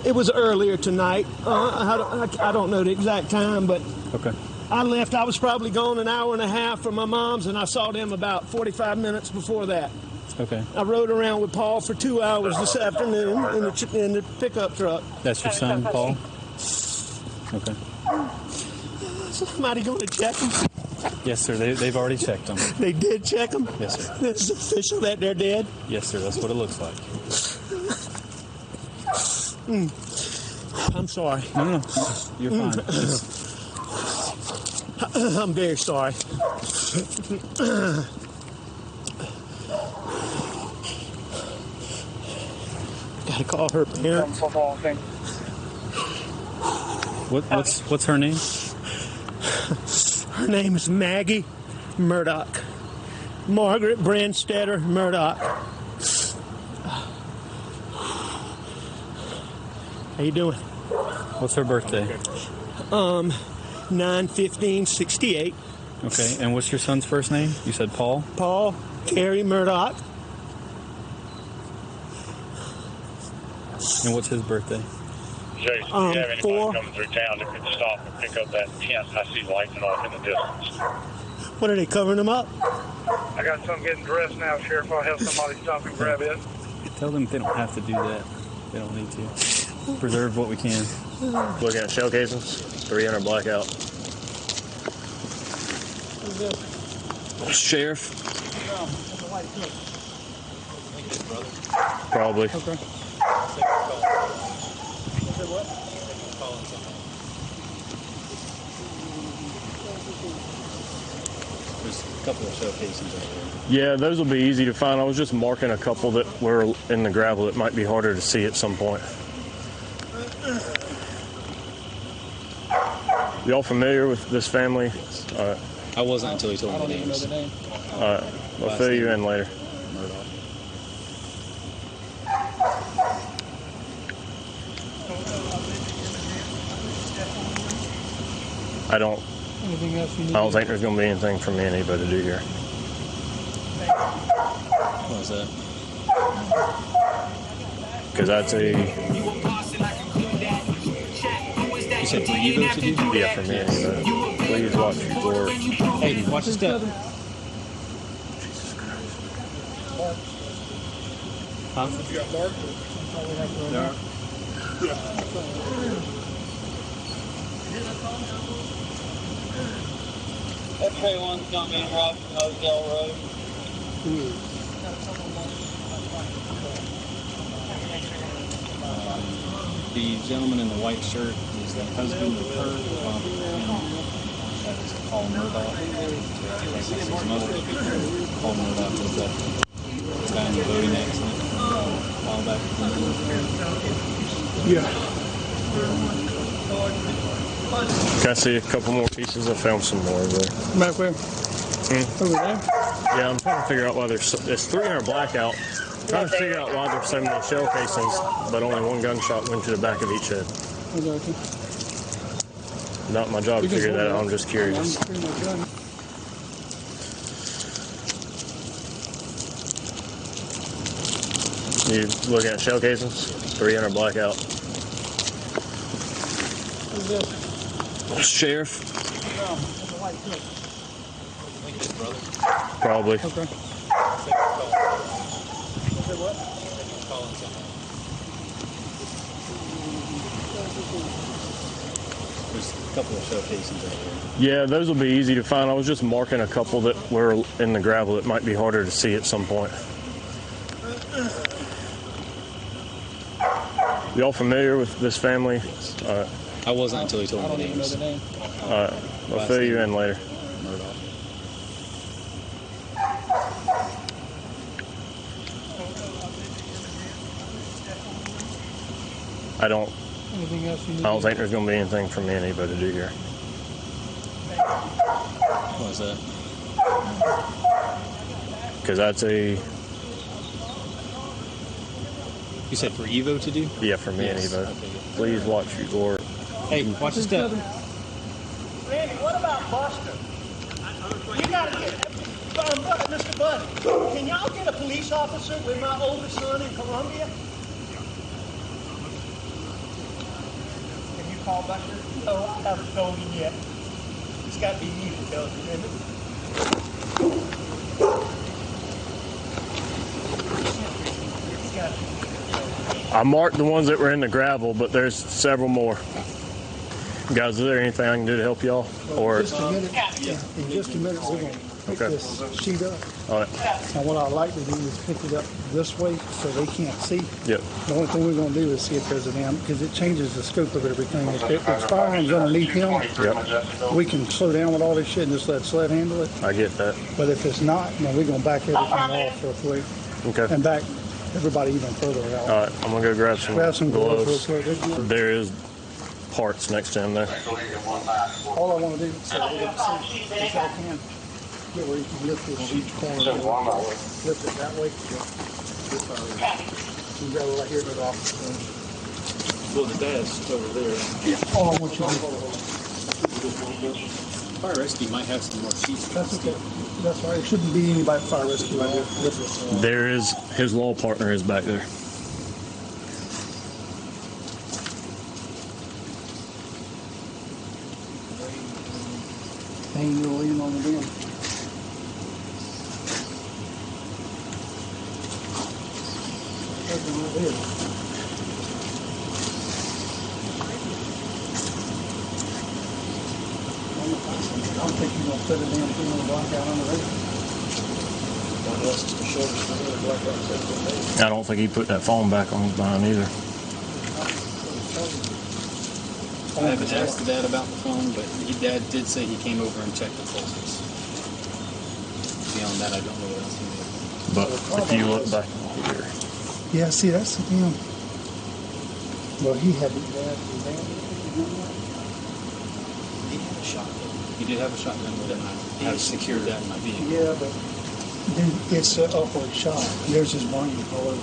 It was earlier tonight. I don't know the exact time, but Okay. I left. I was probably gone an hour and a half from my mom's, and I saw them about 45 minutes before that. Okay. I rode around with Paul for 2 hours this afternoon in the pickup truck. That's your son, Paul? Okay. Somebody going to check him? Yes, sir. They've already checked them. They did check him? Yes, sir. It's official that they're dead? Yes, sir. That's what it looks like. I'm sorry. No. You're fine. I'm very sorry. Gotta call her parents. What's her name? Her name is Maggie Murdoch. Margaret Brandstetter Murdoch. How you doing? What's her birthday? 9/15/68. Okay. And what's your son's first name? You said Paul? Paul Carey Murdoch. And what's his birthday? Jason, if you have anybody 4. coming through town that could stop and pick up that tent, I see lighting off in the distance. What are they covering them up? I got some getting dressed now, Sheriff. I'll have somebody stop and grab it. Tell them they don't have to do that. They don't need to. Preserve what we can. Looking at shell casings, 300 blackout. Sheriff? Probably. Okay. couple of shell casings out there. Yeah, those will be easy to find. I was just marking a couple that were in the gravel that might be harder to see at some point. Y'all familiar with this family? I wasn't until he told me the names. I'll fill you in later. Murdoch. I don't think there's going to be anything for me and Eva to do here. What was that? Because that's a... You said for Evo to do? Yeah, for me and Eva. Please watch your door. Hey, watch the step. Jesus Christ. Huh? You got Mark? No. Everyone's coming in right from Hotel Road. The gentleman in the white shirt is the husband of her. That is Paul Murdoch. That's his mother. Paul Murdoch was that guy in the boating accident a while back. Yeah. Can I see a couple more pieces? I found some more over there. Back where? Over there? Yeah, I'm trying to figure out why there's 300 blackout. Trying to figure out why there's so many shell casings, but only one gunshot went to the back of each head. Okay. Not my job to figure that out. I'm just curious. You looking at shell casings? 300 blackout. Who's this? Sheriff. No, it's a white shirt. Probably. Okay. What? There's a couple of shell casings out there. Yeah, those will be easy to find. I was just marking a couple that were in the gravel that might be harder to see at some point. Y'all familiar with this family? I wasn't until he told me the names. I'll fill you in later. Murdoch. I don't Anything else you need? think there's going to be anything for me and Eva to do here. What was that? Because that's a... You said for Evo to do? Yeah, for me Yes. and Eva. Okay. Please watch your door. Hey, watch the step. Randy, what about Buster? You gotta get, Mr. Bud, can y'all get a police officer with my oldest son in Columbia? Can you call Buster? No, I haven't told him yet. It's gotta be you that tells him, isn't it? It's gotta be. I marked the ones that were in the gravel, but there's several more. Guys, is there anything I can do to help y'all? Or Just a minute. In just a minute, we're gonna pick Okay. this sheet up. all right. And what I'd like to do is pick it up this way so they can't see. Yep. The only thing we're gonna do is see if there's an amp, because it changes the scope of everything. If it's firearms underneath him, Yep. we can slow down with all this shit and just let Sled handle it. I get that. But if it's not, then we're gonna back everything off real quick Okay. and back everybody even further out. All right. I'm gonna go grab some Grab some gloves real gloves. quick. There is parts next to him there. All I wanna do is so we can see if I can get where you can lift it on each corner. Lift it that way. You grab it right here to the office. Well, the desk over there. All I want you to do. Fire rescue might have some more sheets. That's okay. That's all right. It shouldn't be anybody fire rescue out here. There is his law partner is back there. Hang your lean on the bin. That's one right there. I don't think you're gonna put a damn thing on the blackout on the radio. I don't think he put that phone back on his behind either. I haven't asked Dad about the phone, but Dad did say he came over and checked the pulses. beyond that, I don't know what else he did. But if you look back here, Yeah, see, that's him. Well, he had his dad. He had a shotgun. He did have a shotgun, but I have secured that in my vehicle. Yeah, but then it's an upward shot. There's his brain all over.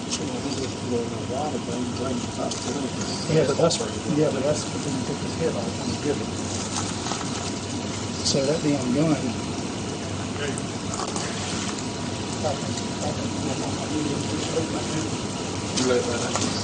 Yeah, but that's but then he took his head off and give it. So that damn gun. You let that out.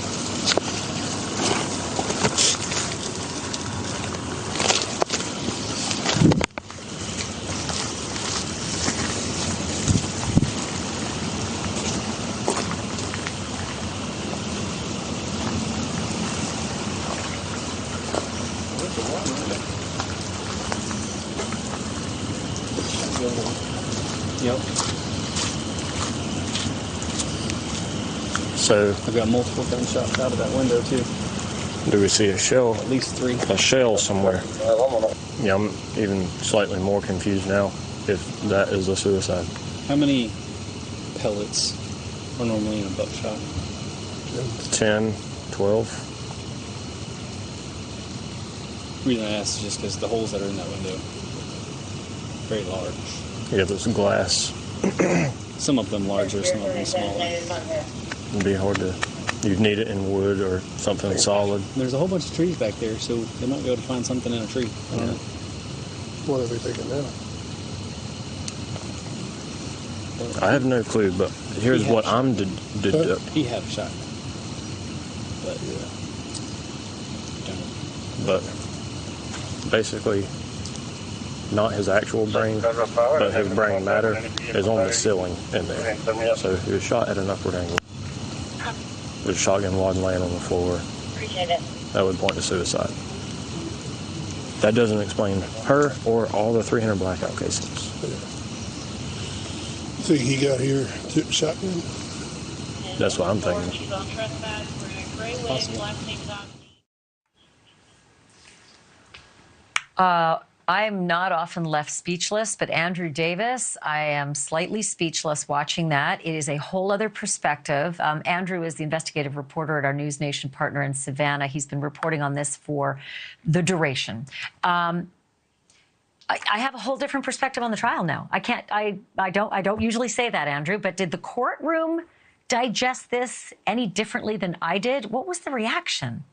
Yep. so I've got multiple gunshots out of that window too. do we see a shell? At least 3. A shell somewhere. Yeah, I'm even slightly more confused now if that is a suicide. How many pellets are normally in a buckshot? 10, 12. The reason I ask is just because the holes that are in that window very large. Yeah, there's glass. Some of them larger, some of them smaller. It'd be hard to. You'd need it in wood or something solid. There's a whole bunch of trees back there, so they might be able to find something in a tree. I don't know. What are they thinking now? I have no clue, but here's what I'm He had a shot. But but basically not his actual brain, but his brain matter is on the ceiling in there. So he was shot at an upward angle. There's a shotgun wad laying on the floor. That would point to suicide. That doesn't explain her or all the 300 blackout casings. Think he got here, took the shotgun? That's what I'm thinking. I am not often left speechless, but Andrew Davis, I am slightly speechless watching that. It is a whole other perspective. Andrew is the investigative reporter at our News Nation partner in Savannah. He's been reporting on this for the duration. I have a whole different perspective on the trial now. I don't usually say that, Andrew, but did the courtroom digest this any differently than I did? What was the reaction?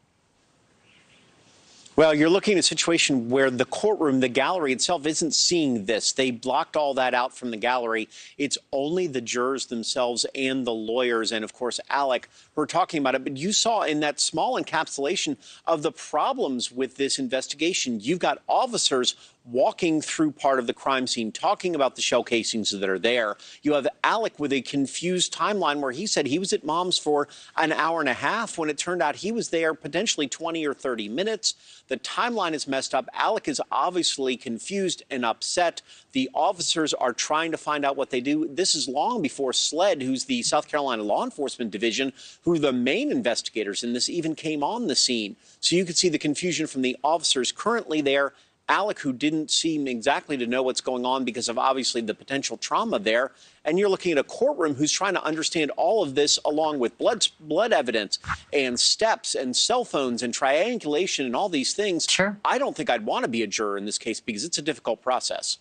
Well, you're looking at a situation where the courtroom, the gallery itself, isn't seeing this. They blocked all that out from the gallery. It's only the jurors themselves and the lawyers and, of course, Alec who are talking about it. But you saw in that small encapsulation of the problems with this investigation, you've got officers walking through part of the crime scene, talking about the shell casings that are there. You have Alec with a confused timeline where he said he was at Mom's for an hour and a half when it turned out he was there potentially 20 or 30 minutes. The timeline is messed up. Alec is obviously confused and upset. The officers are trying to find out what they do. This is long before SLED, who's the South Carolina Law Enforcement Division, who are the main investigators in this, even came on the scene. So you could see the confusion from the officers currently there. Alec, who didn't seem exactly to know what's going on because of obviously the potential trauma there. And you're looking at a courtroom who's trying to understand all of this along with blood evidence and steps and cell phones and triangulation and all these things. Sure. I don't think I'd want to be a juror in this case because it's a difficult process.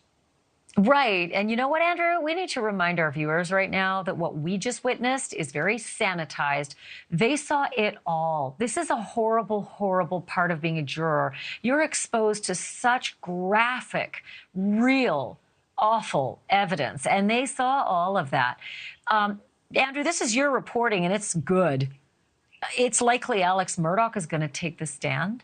Right. And you know what, Andrew? We need to remind our viewers right now that what we just witnessed is very sanitized. They saw it all. This is a horrible, horrible part of being a juror. You're exposed to such graphic, real, awful evidence. And they saw all of that. Andrew, this is your reporting, and it's good. It's likely Alex Murdoch is going to take the stand.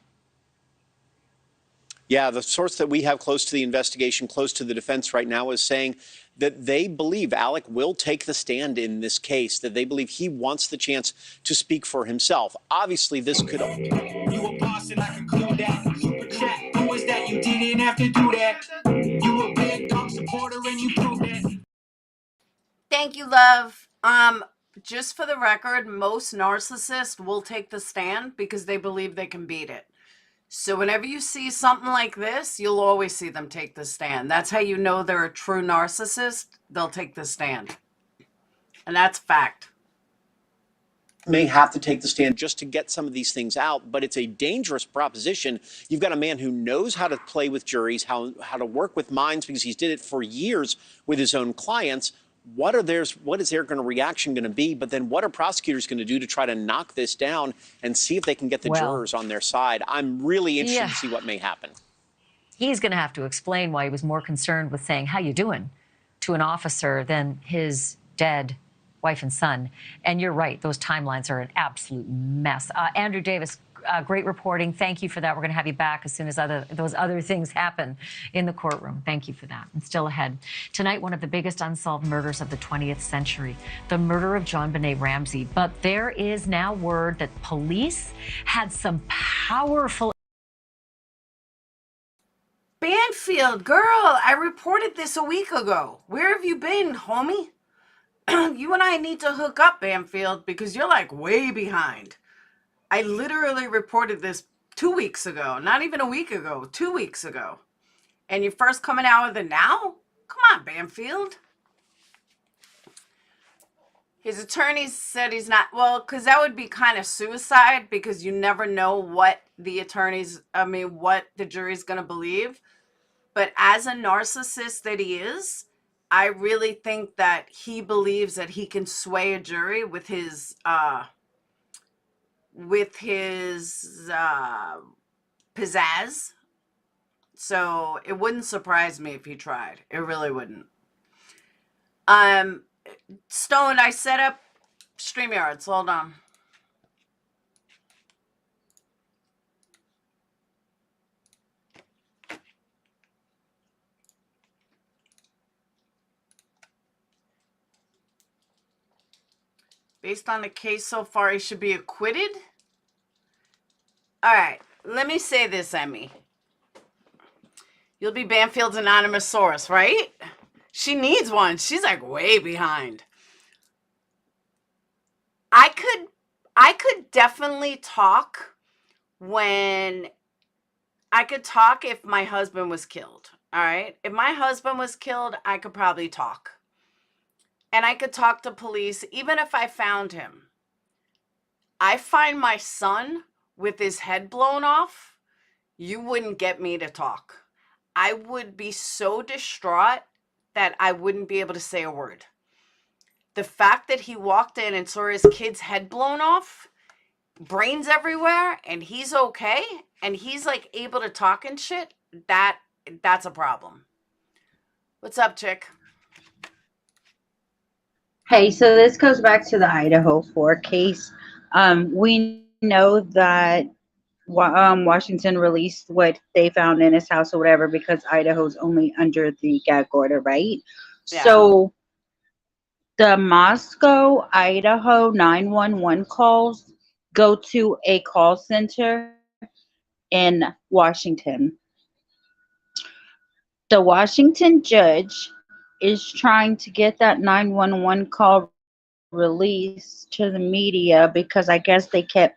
Yeah, the source that we have close to the investigation, close to the defense right now, is saying that they believe Alec will take the stand in this case, that they believe he wants the chance to speak for himself. Obviously, this could... You a boss and I conclude that. Super chat. Who was that? You didn't have to do that. You a big dog supporter and you prove that. Thank you, love. Just for the record, most narcissists will take the stand because they believe they can beat it. So whenever you see something like this, you'll always see them take the stand. That's how you know they're a true narcissist. They'll take the stand. And that's fact. May have to take the stand just to get some of these things out, but it's a dangerous proposition. You've got a man who knows how to play with juries, how to work with minds, because he's did it for years with his own clients. What is their reaction going to be? But then what are prosecutors going to do to try to knock this down and see if they can get the jurors on their side? I'm really interested to see what may happen. He's going to have to explain why he was more concerned with saying, "How you doing?" to an officer than his dead wife and son. And you're right, those timelines are an absolute mess. Andrew Davis, great reporting. Thank you for that. We're going to have you back as soon as those other things happen in the courtroom. Thank you for that. And still ahead. Tonight, one of the biggest unsolved murders of the 20th century, the murder of John Benet Ramsey. But there is now word that police had some powerful... Banfield, girl, I reported this a week ago. Where have you been, homie? You and I need to hook up, Banfield, because you're like way behind. I literally reported this 2 weeks ago, not even a week ago, 2 weeks ago. And you're first coming out with it now? Come on, Banfield. His attorney said he's not, well, because that would be kind of suicide, because you never know what what the jury's going to believe. But as a narcissist that he is, I really think that he believes that he can sway a jury with his pizzazz. So it wouldn't surprise me if he tried. It really wouldn't. Stone, I set up StreamYards. Hold on. Based on the case so far, he should be acquitted. All right, let me say this, Emmy. You'll be Banfield's anonymous source, right? She needs one. She's like way behind. I could definitely talk if my husband was killed. All right. If my husband was killed, I could probably talk. And I could talk to police, even if I found him. I find my son with his head blown off, you wouldn't get me to talk. I would be so distraught that I wouldn't be able to say a word. The fact that he walked in and saw his kid's head blown off, brains everywhere, and he's okay, and he's like able to talk and shit, that's a problem. What's up, chick? Hey, so this goes back to the Idaho 4 case. We know that Washington released what they found in his house or whatever because Idaho's only under the gag order, right? Yeah. So the Moscow, Idaho 911 calls go to a call center in Washington. The Washington judge is trying to get that 911 call released to the media because I guess they keep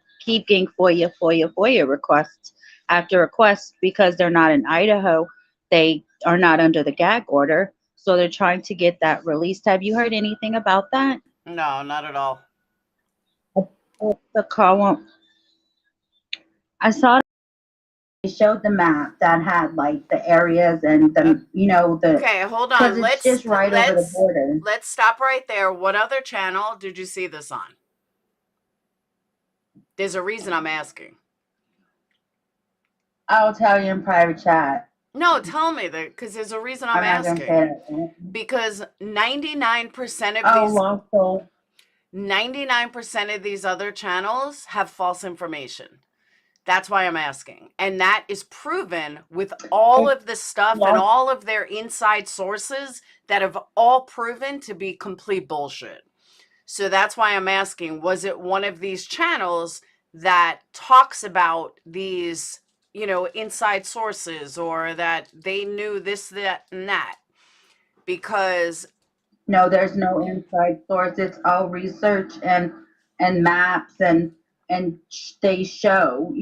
getting FOIA requests after requests because they're not in Idaho. They are not under the gag order. So they're trying to get that released. Have you heard anything about that? No, not at all. The call won't. I saw they showed the map that had like the areas and the Okay, hold on. It's just right over the border. Let's stop right there. What other channel did you see this on? There's a reason I'm asking. I'll tell you in private chat. No, tell me that because there's a reason I'm asking. Because 99% of 99% of these other channels have false information. That's why I'm asking. And that is proven with all of the stuff and all of their inside sources that have all proven to be complete bullshit. So that's why I'm asking, was it one of these channels that talks about these, inside sources or that they knew this, that, and that? Because... No, there's no inside source. It's all research and maps and they show,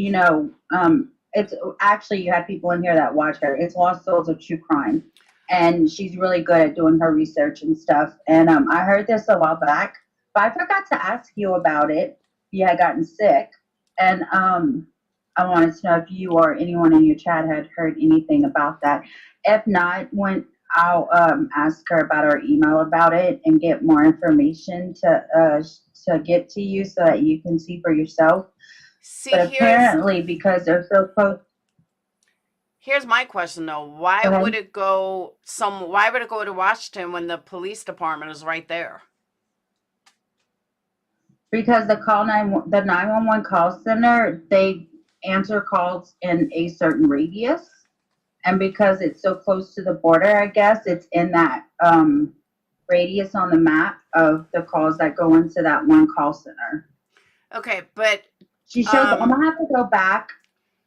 it's actually, you have people in here that watch her. It's Lost Souls of True Crime. And she's really good at doing her research and stuff. And I heard this a while back, but I forgot to ask you about it. You had gotten sick. And I wanted to know if you or anyone in your chat had heard anything about that. If not, I'll ask her about her email about it and get more information to get to you so that you can see for yourself. See, but apparently, because they're so close. Here's my question though: why would it go to Washington when the police department is right there? Because the 911 call center, they answer calls in a certain radius, and because it's so close to the border, I guess it's in that radius on the map of the calls that go into that one call center. Okay, but she showed. I'm gonna have to go back.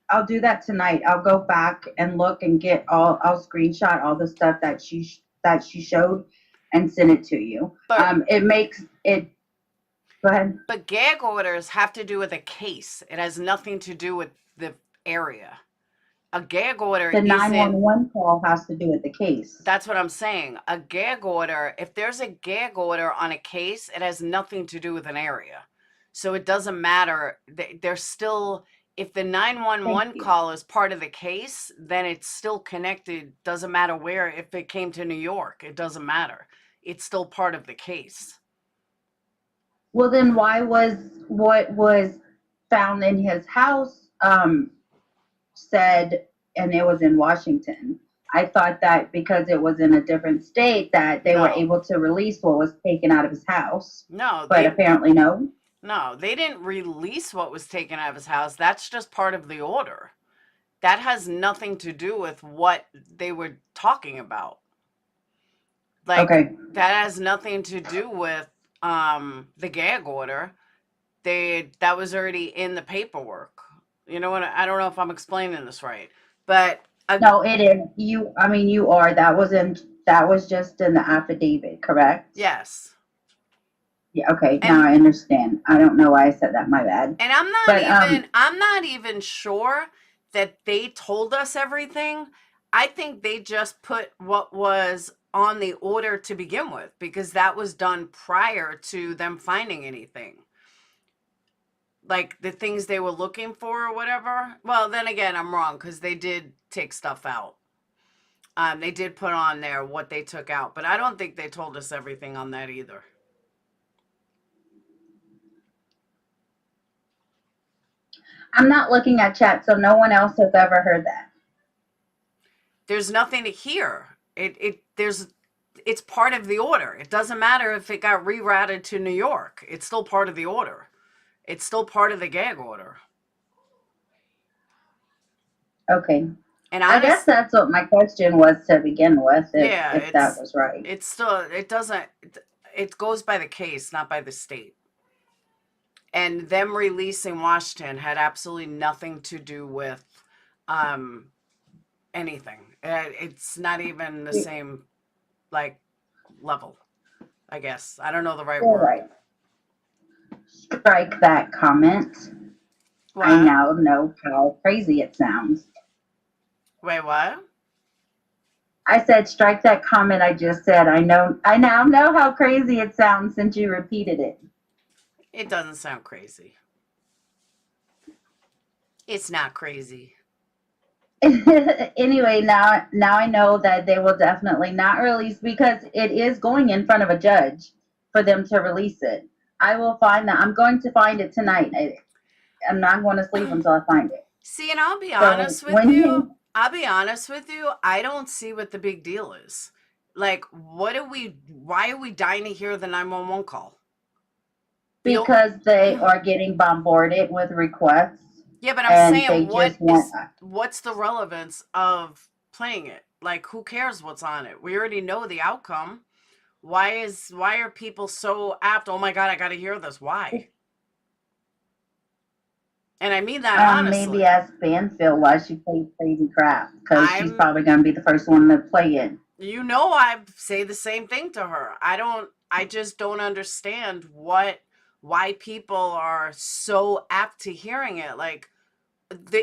I'll do that tonight. I'll go back and look and get I'll screenshot all the stuff that she showed and send it to you. But, it makes it. Go ahead. But gag orders have to do with a case. It has nothing to do with the area. A gag order. The 911 call has to do with the case. That's what I'm saying. A gag order. If there's a gag order on a case, it has nothing to do with an area. So it doesn't matter. They're still. If the 911 call is part of the case, then it's still connected. Doesn't matter where. If it came to New York, it doesn't matter. It's still part of the case. Well, then why was what was found in his house said, and it was in Washington? I thought that because it was in a different state that they were able to release what was taken out of his house. No. But apparently no. No, they didn't release what was taken out of his house. That's just part of the order. That has nothing to do with what they were talking about. Like, that has nothing to do with the gag order. That was already in the paperwork. You know what? I don't know if I'm explaining this right, but no, it is. You are. That was just in the affidavit, correct? Yes. Yeah, okay, now I understand. I don't know why I said that, my bad. And I'm not even sure that they told us everything. I think they just put what was on the order to begin with, because that was done prior to them finding anything. Like the things they were looking for or whatever. Well, then again, I'm wrong, because they did take stuff out. They did put on there what they took out, but I don't think they told us everything on that either. I'm not looking at chat, so no one else has ever heard that. There's nothing to hear. It's part of the order. It doesn't matter if it got rerouted to New York. It's still part of the order. It's still part of the gag order. Okay. And I guess that's what my question was to begin with, if that was right. It's still, it goes by the case, not by the state. And them releasing Washington had absolutely nothing to do with anything. It's not even the same, like, level, I guess. I don't know the right word. Right. Strike that comment. What? I now know how crazy it sounds. Wait, what? I said strike that comment I just said. I now know how crazy it sounds since you repeated it. It doesn't sound crazy. It's not crazy. Anyway, now I know that they will definitely not release, because it is going in front of a judge for them to release it. I will find that. I'm going to find it tonight. I'm not going to sleep until I find it. See, and I'll be honest with you. I don't see what the big deal is. Like, why are we dying to hear the 911 call? Because they are getting bombarded with requests. Yeah, but I'm saying, what's the relevance of playing it? Like, who cares what's on it? We already know the outcome. Why are people so apt? Oh my God, I got to hear this. Why? And I mean that honestly. Maybe ask Banfield why she plays crazy crap, because she's probably going to be the first one to play it. You know, I say the same thing to her. I just don't understand why people are so apt to hearing it. Like,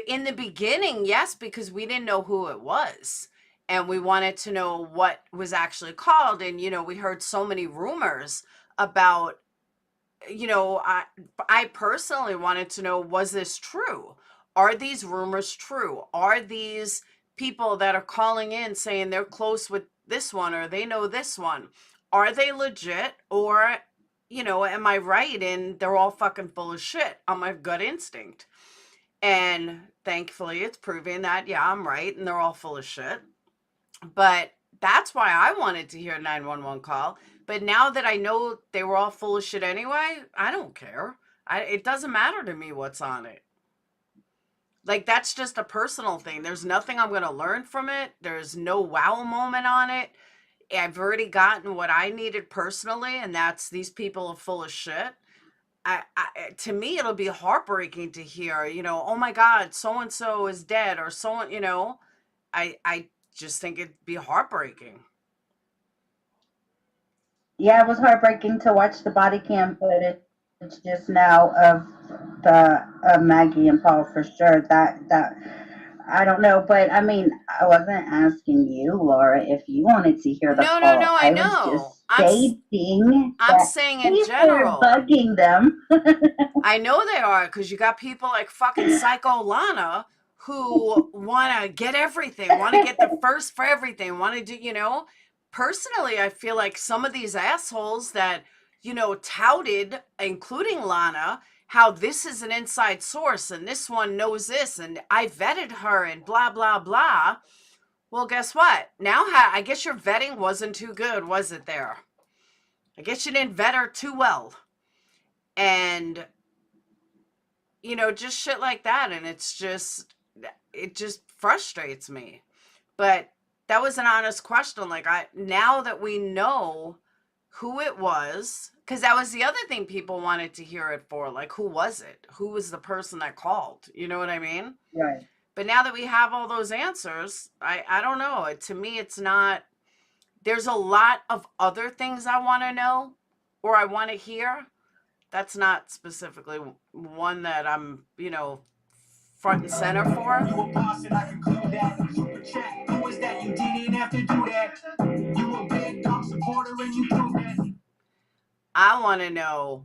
in the beginning, yes, because we didn't know who it was. And we wanted to know what was actually called. And, you know, we heard so many rumors about, you know, I personally wanted to know, was this true? Are these rumors true? Are these people that are calling in saying they're close with this one or they know this one, are they legit? Or, you know, am I right and they're all fucking full of shit on my gut instinct? And thankfully it's proving that, yeah, I'm right and they're all full of shit. But that's why I wanted to hear a 911 call. But now that I know they were all full of shit anyway, I don't care. It doesn't matter to me what's on it. Like, that's just a personal thing. There's nothing I'm going to learn from it. There's no wow moment on it. I've already gotten what I needed personally, and that's these people are full of shit. To me, it'll be heartbreaking to hear, you know, oh my God, so-and-so is dead, or so, you know, I just think it'd be heartbreaking. Yeah, it was heartbreaking to watch the body cam footage just now of the Maggie and Paul for sure. That I don't know, but I mean, I wasn't asking you, Laura, if you wanted to hear the No, call. I I was know. just stating I'm that saying in people are general. bugging them. I know they are, because you got people like fucking Psycho Lana who want to get everything, want to get the first for everything, want to do, you know. Personally, I feel like some of these assholes that, you know, touted, including Lana, how this is an inside source and this one knows this and I vetted her and blah, blah, blah. Well, guess what? Now, I guess your vetting wasn't too good, was it there? I guess you didn't vet her too well. And, you know, just shit like that. And it just frustrates me. But that was an honest question. Like, now that we know who it was, because that was the other thing people wanted to hear it for. Like, who was it? Who was the person that called? You know what I mean? Right. But now that we have all those answers, I don't know. To me, it's not. There's a lot of other things I want to know or I want to hear. That's not specifically one that I'm, you know, front and center for. You a boss and I conclude that. Super chat. Who is that? You didn't have to do that. You a big dog supporter and you prove that. I want to know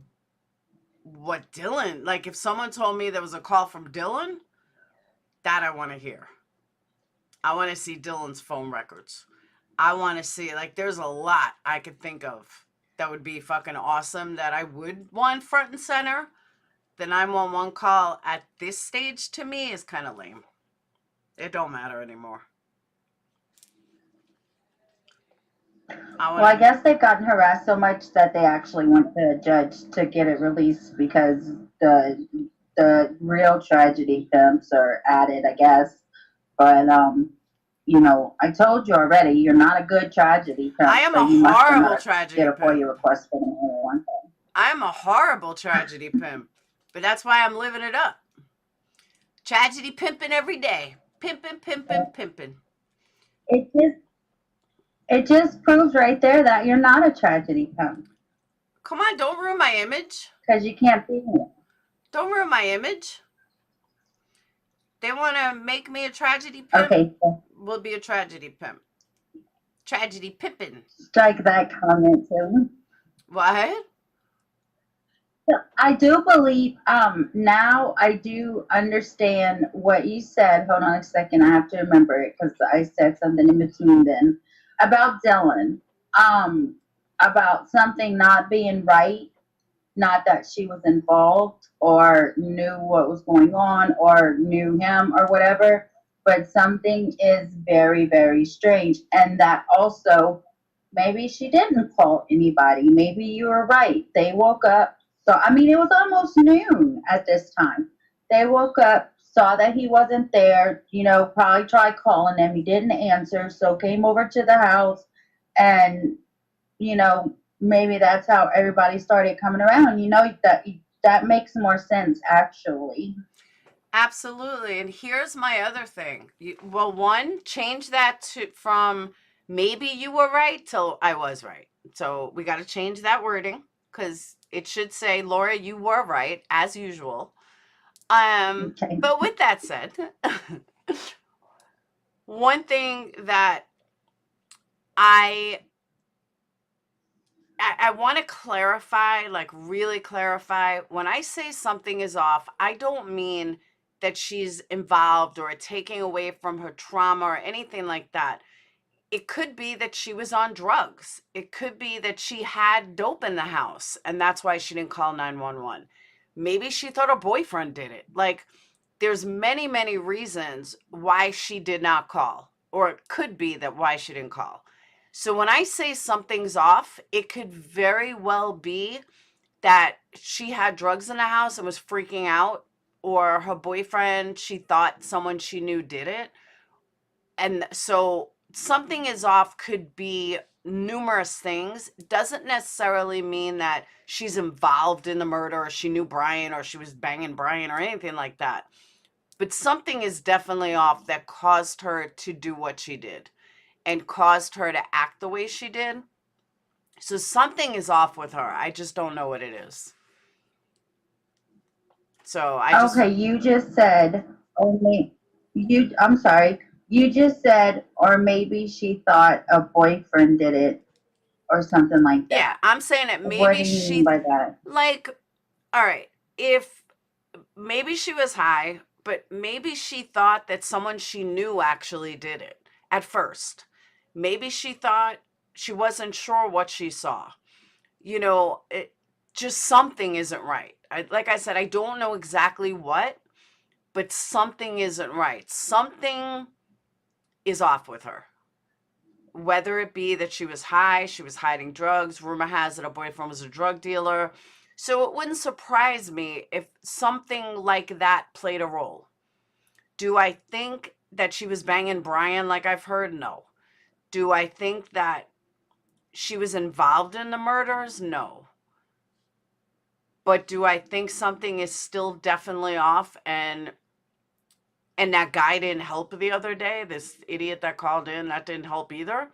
what Dylan, like if someone told me there was a call from Dylan, that I want to hear. I want to see Dylan's phone records. I want to see, like, there's a lot I could think of that would be fucking awesome that I would want front and center. The 911 call at this stage to me is kind of lame. It don't matter anymore. Well, I guess they've gotten harassed so much that they actually went to a judge to get it released because the real tragedy pimps are added, I guess. But you know, I told you already, you're not a good tragedy pimp. I am so a you horrible tragedy get a pimp. FOIA request for one thing. I am a horrible tragedy pimp, but that's why I'm living it up. Tragedy pimping every day. Pimping, pimping, pimping. It just proves right there that you're not a tragedy pimp. Come on, don't ruin my image. Because you can't be it. Don't ruin my image. They want to make me a tragedy pimp. Okay. We'll be a tragedy pimp. Tragedy pimping. Strike that comment too. What? I do believe now I do understand what you said. Hold on a second. I have to remember it because I said something in between then about Dylan. About something not being right. Not that she was involved or knew what was going on or knew him or whatever, but something is very, very strange. And that also, maybe she didn't call anybody. Maybe you were right. They woke up. So, I mean, it was almost noon at this time. They woke up, saw that he wasn't there, you know, probably tried calling him. He didn't answer, so came over to the house and, you know, maybe that's how everybody started coming around. You know, that makes more sense, actually. Absolutely. And here's my other thing. Well, one, change that from maybe you were right till I was right. So we got to change that wording because it should say, Laura, you were right, as usual. Okay. But with that said, one thing that I want to clarify, like really clarify, when I say something is off, I don't mean that she's involved or taking away from her trauma or anything like that. It could be that she was on drugs. It could be that she had dope in the house and that's why she didn't call 911. Maybe she thought her boyfriend did it. Like, there's many, many reasons why she did not call, or it could be that why she didn't call. So when I say something's off, it could very well be that she had drugs in the house and was freaking out, or her boyfriend, she thought someone she knew did it. And so something is off could be numerous things. Doesn't necessarily mean that she's involved in the murder or she knew Brian or she was banging Brian or anything like that. But something is definitely off that caused her to do what she did and caused her to act the way she did. So something is off with her. I just don't know what it is. So I just... Okay, you just said, I'm sorry. You just said, or maybe she thought a boyfriend did it or something like that. Yeah, I'm saying that maybe what do you mean by that? Like, all right, if maybe she was high, but maybe she thought that someone she knew actually did it at first. Maybe she thought, she wasn't sure what she saw. You know, just something isn't right. Like I said, I don't know exactly what, but something isn't right. Something is off with her. Whether it be that she was high, she was hiding drugs. Rumor has it her boyfriend was a drug dealer. So it wouldn't surprise me if something like that played a role. Do I think that she was banging Brian like I've heard? No. Do I think that she was involved in the murders? No. But do I think something is still definitely off, and that guy didn't help the other day, this idiot that called in, that didn't help either?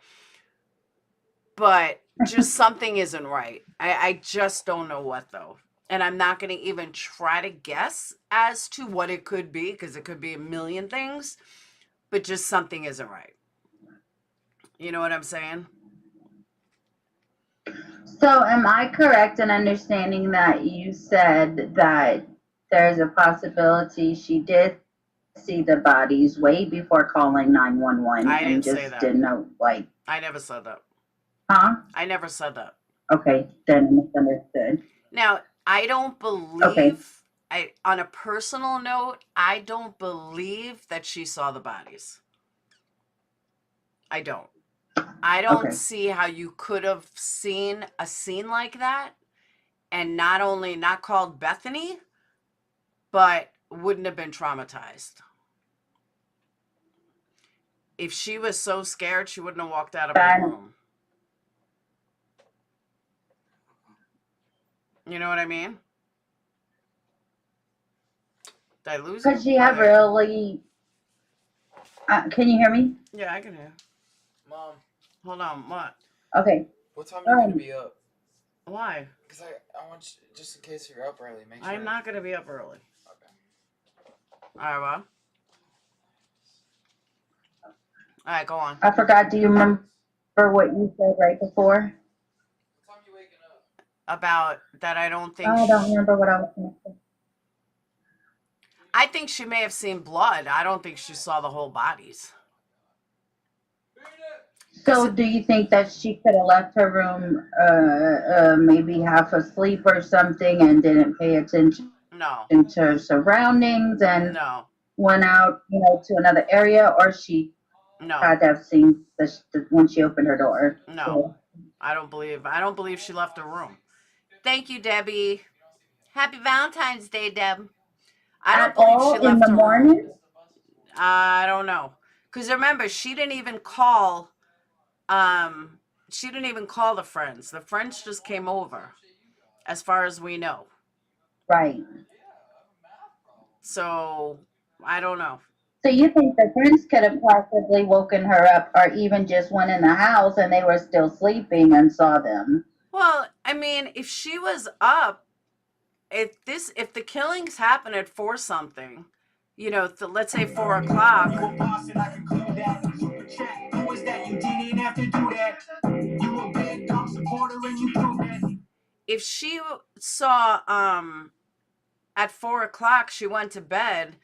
But just something isn't right. I just don't know what, though. And I'm not going to even try to guess as to what it could be, because it could be a million things, but just something isn't right. You know what I'm saying? So am I correct in understanding that you said that there's a possibility she did see the bodies way before calling 911 and just didn't know, like... I never said that. Huh? I never said that. Okay, then misunderstood. Now, I don't believe, on a personal note, I don't believe that she saw the bodies. I don't. I don't see how you could have seen a scene like that and not only not called Bethany, but wouldn't have been traumatized. If she was so scared, she wouldn't have walked out of her room. You know what I mean? Did I lose you? Could she have really... can you hear me? Yeah, I can hear. Mom. Hold on, what? Okay. What time are you going to be up? Why? Because I want you, just in case you're up early, make sure. I'm not going to be up early. Okay. All right, well. All right, go on. I forgot. Do you remember what you said right before? What time are you waking up? About that I don't think... I don't remember what I was going to say. I think she may have seen blood. I don't think she saw the whole bodies. So do you think that she could have left her room maybe half asleep or something and didn't pay attention to her surroundings and went out, you know, to another area, or she had to have seen when she opened her door? No, I don't believe she left her room. Thank you, Debbie. Happy Valentine's Day, Deb. I don't believe she left her room. I don't know. Because remember, she didn't even call the friends. The friends just came over, as far as we know. Right. So, I don't know. So you think the friends could have possibly woken her up, or even just went in the house and they were still sleeping and saw them? Well, I mean, if she was up, if the killings happen at 4 something, you know, let's say 4 o'clock. If she saw at 4 o'clock she went to bed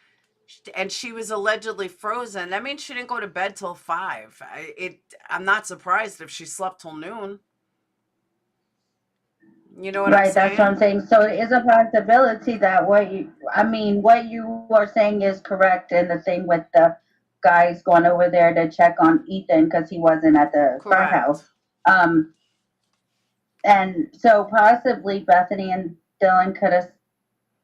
and she was allegedly frozen, that means she didn't go to bed till 5. I'm not surprised if she slept till noon. You know what I'm Right, that's what I'm saying? saying. So it is a possibility that what you are saying is correct, and the thing with the guys going over there to check on Ethan because he wasn't at the frat house. Correct. And so possibly Bethany and Dylan could have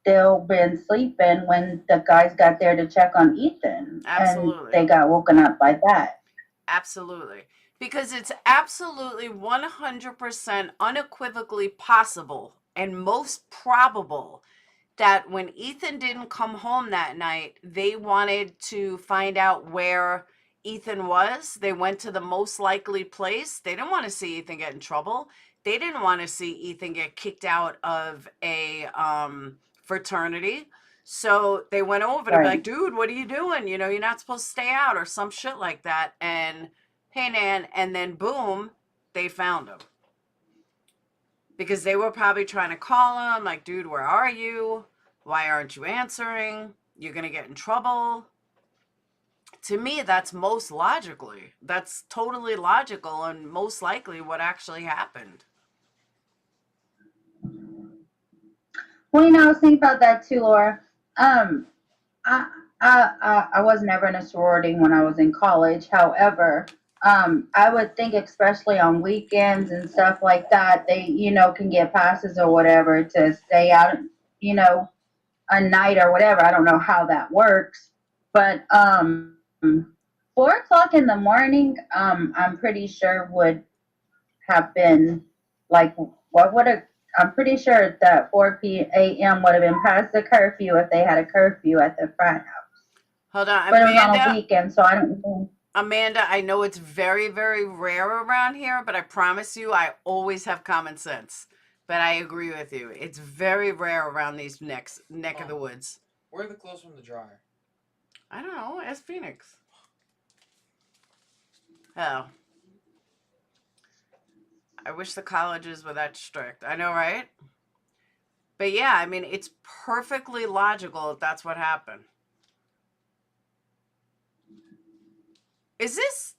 still been sleeping when the guys got there to check on Ethan. Absolutely. And they got woken up by that. Absolutely. Because it's absolutely 100% unequivocally possible and most probable that when Ethan didn't come home that night, they wanted to find out where Ethan was. They went to the most likely place. They didn't want to see Ethan get in trouble. They didn't want to see Ethan get kicked out of a fraternity. So they went over to be like, dude, what are you doing? You know, you're not supposed to stay out or some shit like that. And hey, Nan, and then boom, they found him. Because they were probably trying to call him, like, dude, where are you? Why aren't you answering? You're going to get in trouble. To me, that's that's totally logical and most likely what actually happened. Well, you know, I was thinking about that too, Laura. I, I was never in a sorority when I was in college. However, I would think, especially on weekends and stuff like that, they, you know, can get passes or whatever to stay out, you know, a night or whatever. I don't know how that works, but 4 o'clock in the morning, I'm pretty sure would have been like what would have. I'm pretty sure that 4 a.m. would have been past the curfew if they had a curfew at the frat house. Hold on, But Amanda. it was on a weekend, so I don't know. Amanda, I know it's very, very rare around here, but I promise you, I always have common sense. But I agree with you. It's very rare around these neck of the woods. Where are the clothes from the dryer? I don't know. Ask Phoenix. Oh. I wish the colleges were that strict. I know, right? But yeah, I mean, it's perfectly logical if that's what happened. Is this?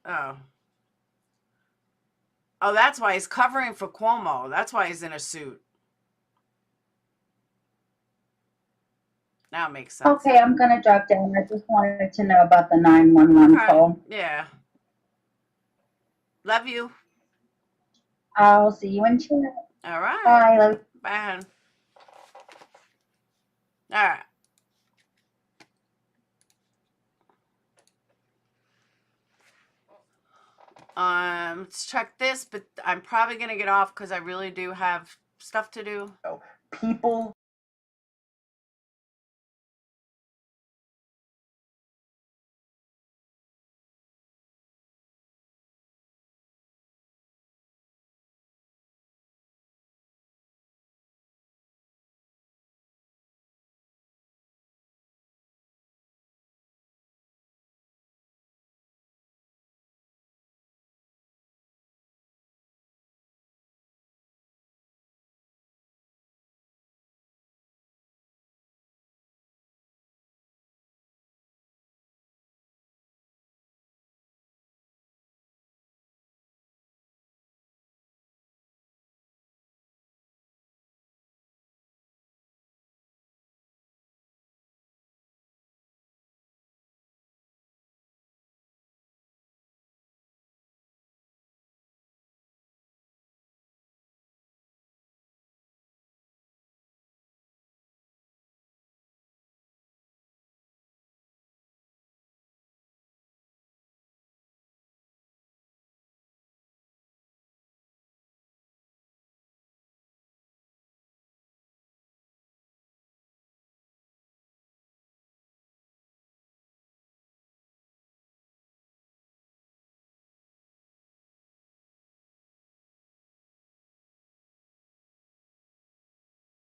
Oh. Oh, that's why he's covering for Cuomo. That's why he's in a suit. Now it makes sense. Okay, I'm gonna drop down. I just wanted to know about the 911 call. Yeah. Love you. I'll see you in chat. All right. Bye. Love you. Bye. All right. Let's check this, but I'm probably gonna get off because I really do have stuff to do. People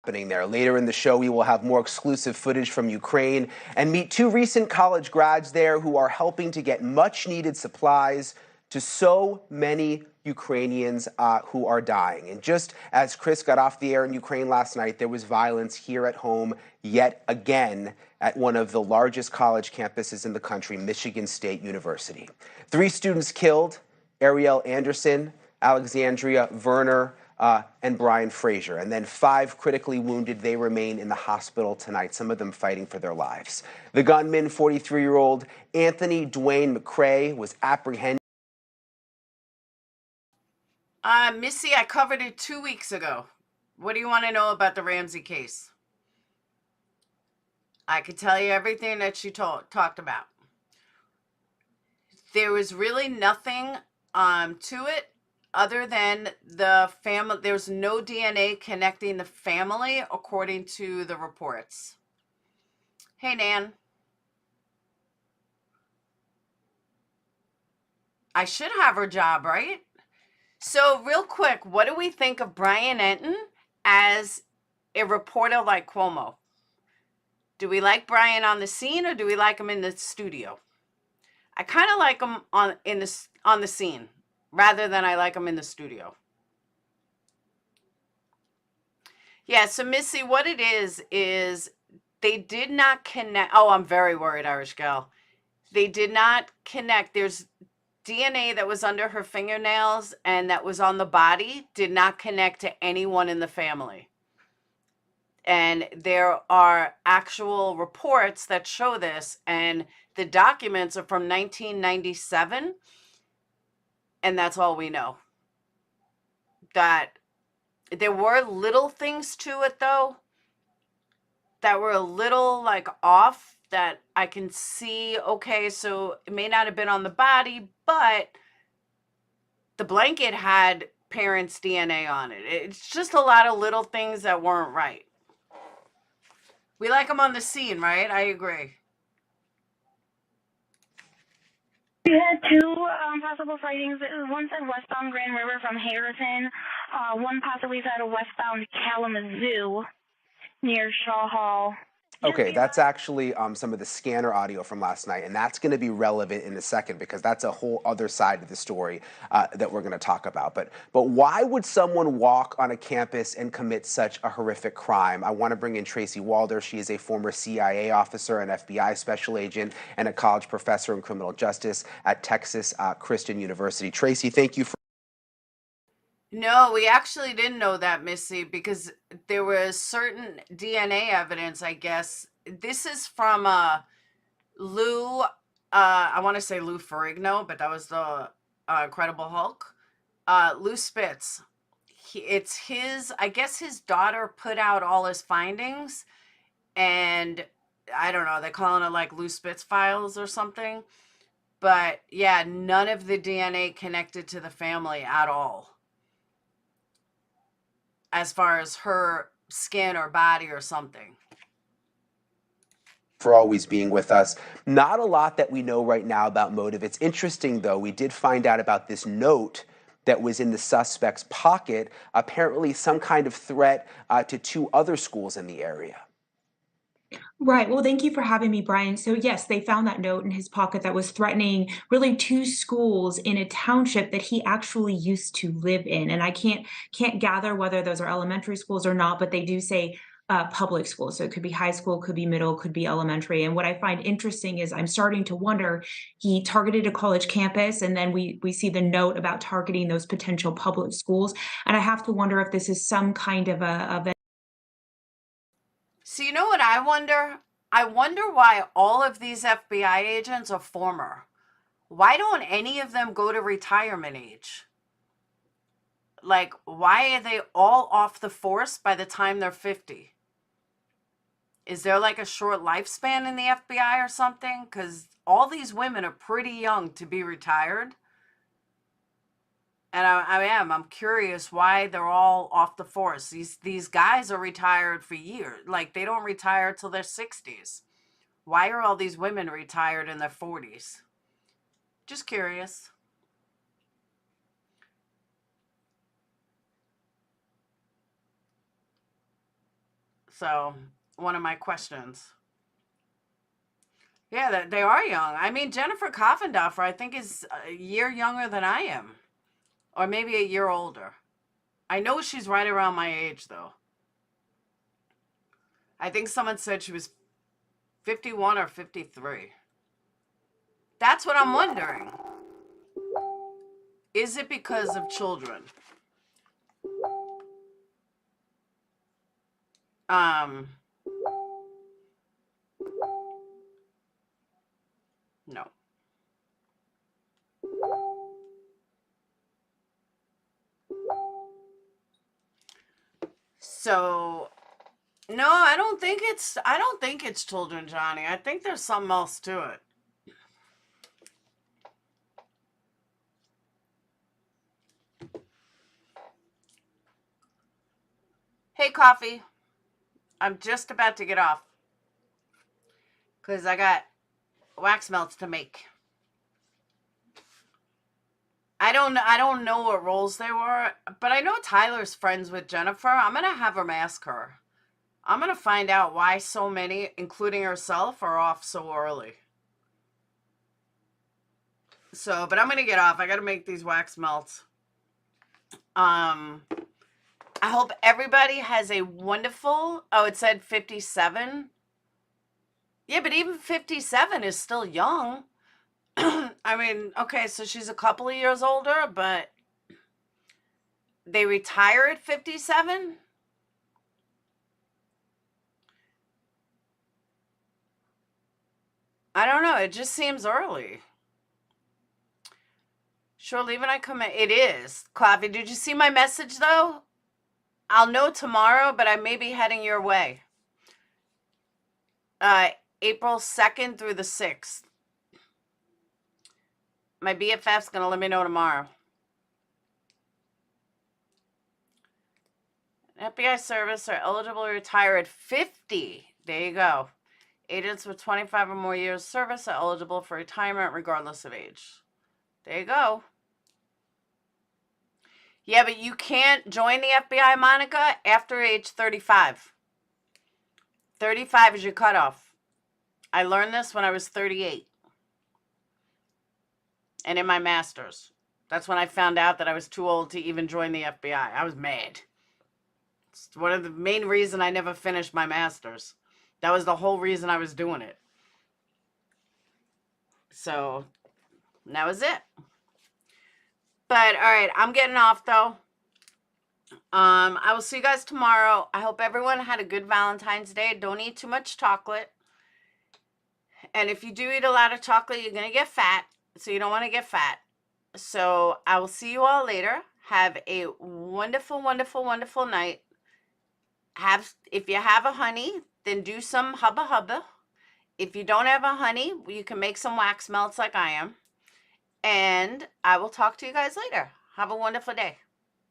happening there. Later in the show, we will have more exclusive footage from Ukraine and meet two recent college grads there who are helping to get much-needed supplies to so many Ukrainians who are dying. And just as Chris got off the air in Ukraine last night, there was violence here at home yet again at one of the largest college campuses in the country, Michigan State University. 3 students killed: Ariel Anderson, Alexandria Werner, and Brian Fraser. And then 5 critically wounded. They remain in the hospital tonight, some of them fighting for their lives. The gunman, 43-year-old Anthony Dwayne McCrae, was apprehended. Missy, I covered it 2 weeks ago. What do you want to know about the Ramsey case? I could tell you everything that she talked about. There was really nothing to it other than the family. There's no DNA connecting the family, according to the reports. Hey, Nan. I should have her job, right? So real quick, what do we think of Brian Enton as a reporter like Cuomo? Do we like Brian on the scene, or do we like him in the studio? I kind of like him on the scene rather than I like him in the studio. Yeah, so Missy, what it is they did not connect. Oh, I'm very worried, Irish gal. They did not connect. There's DNA that was under her fingernails and that was on the body did not connect to anyone in the family. And there are actual reports that show this, and the documents are from 1997, and that's all we know. That there were little things to it, though, that were a little like off, that I can see, okay, so it may not have been on the body, but the blanket had parents' DNA on it. It's just a lot of little things that weren't right. We like them on the scene, right? I agree. We had 2 possible sightings. One said westbound Grand River from Harrison. One possibly said westbound Kalamazoo near Shaw Hall. Okay, that's actually some of the scanner audio from last night, and that's going to be relevant in a second because that's a whole other side of the story that we're going to talk about. But why would someone walk on a campus and commit such a horrific crime? I want to bring in Tracy Walder. She is a former CIA officer, an FBI special agent, and a college professor in criminal justice at Texas Christian University. Tracy, thank you for... No, we actually didn't know that, Missy, because there was certain DNA evidence, I guess. This is from Lou, I want to say Lou Ferrigno, but that was the Incredible Hulk. Lou Spitz. It's his, I guess his daughter put out all his findings, and I don't know, they're calling it like Lou Spitz files or something. But yeah, none of the DNA connected to the family at all, as far as her skin or body or something. For always being with us. Not a lot that we know right now about motive. It's interesting, though. We did find out about this note that was in the suspect's pocket, apparently some kind of threat to 2 other schools in the area. Right. Well, thank you for having me, Brian. So yes, they found that note in his pocket that was threatening really 2 schools in a township that he actually used to live in. And I can't gather whether those are elementary schools or not, but they do say public schools. So it could be high school, could be middle, could be elementary. And what I find interesting is I'm starting to wonder, he targeted a college campus, and then we see the note about targeting those potential public schools. And I have to wonder if this is some kind of a So you know what I wonder? I wonder why all of these FBI agents are former. Why don't any of them go to retirement age? Like, why are they all off the force by the time they're 50? Is there like a short lifespan in the FBI or something? Because all these women are pretty young to be retired. And I'm curious why they're all off the force. These guys are retired for years. Like, they don't retire till their 60s. Why are all these women retired in their 40s? Just curious. So, one of my questions. Yeah, they are young. I mean, Jennifer Coffenduffer, I think, is a year younger than I am. Or maybe a year older. I know she's right around my age, though. I think someone said she was 51 or 53. That's what I'm wondering. Is it because of children? No. So, no, I don't think it's children, Johnny. I think there's something else to it. Hey, Coffee. I'm just about to get off because I got wax melts to make. I don't know what roles they were, but I know Tyler's friends with Jennifer. I'm going to have him ask her. I'm going to find out why so many, including herself, are off so early. So, but I'm going to get off. I got to make these wax melts. I hope everybody has a wonderful, oh, it said 57. Yeah, but even 57 is still young. I mean, okay, so she's a couple of years older, but they retire at 57? I don't know. It just seems early. Sure, leave and I come in. It is. Coffee, did you see my message, though? I'll know tomorrow, but I may be heading your way. April 2nd through the 6th. My BFF's going to let me know tomorrow. FBI service are eligible to retire at 50. There you go. Agents with 25 or more years service are eligible for retirement regardless of age. There you go. Yeah, but you can't join the FBI, Monica, after age 35. 35 is your cutoff. I learned this when I was 38. And in my master's. That's when I found out that I was too old to even join the FBI. I was mad. It's one of the main reasons I never finished my master's. That was the whole reason I was doing it. So, that was it. But, all right, I'm getting off, though. I will see you guys tomorrow. I hope everyone had a good Valentine's Day. Don't eat too much chocolate. And if you do eat a lot of chocolate, you're going to get fat. So you don't want to get fat. So I will see you all later. Have a wonderful, wonderful, wonderful night. If you have a honey, then do some hubba hubba. If you don't have a honey, you can make some wax melts like I am. And I will talk to you guys later. Have a wonderful day.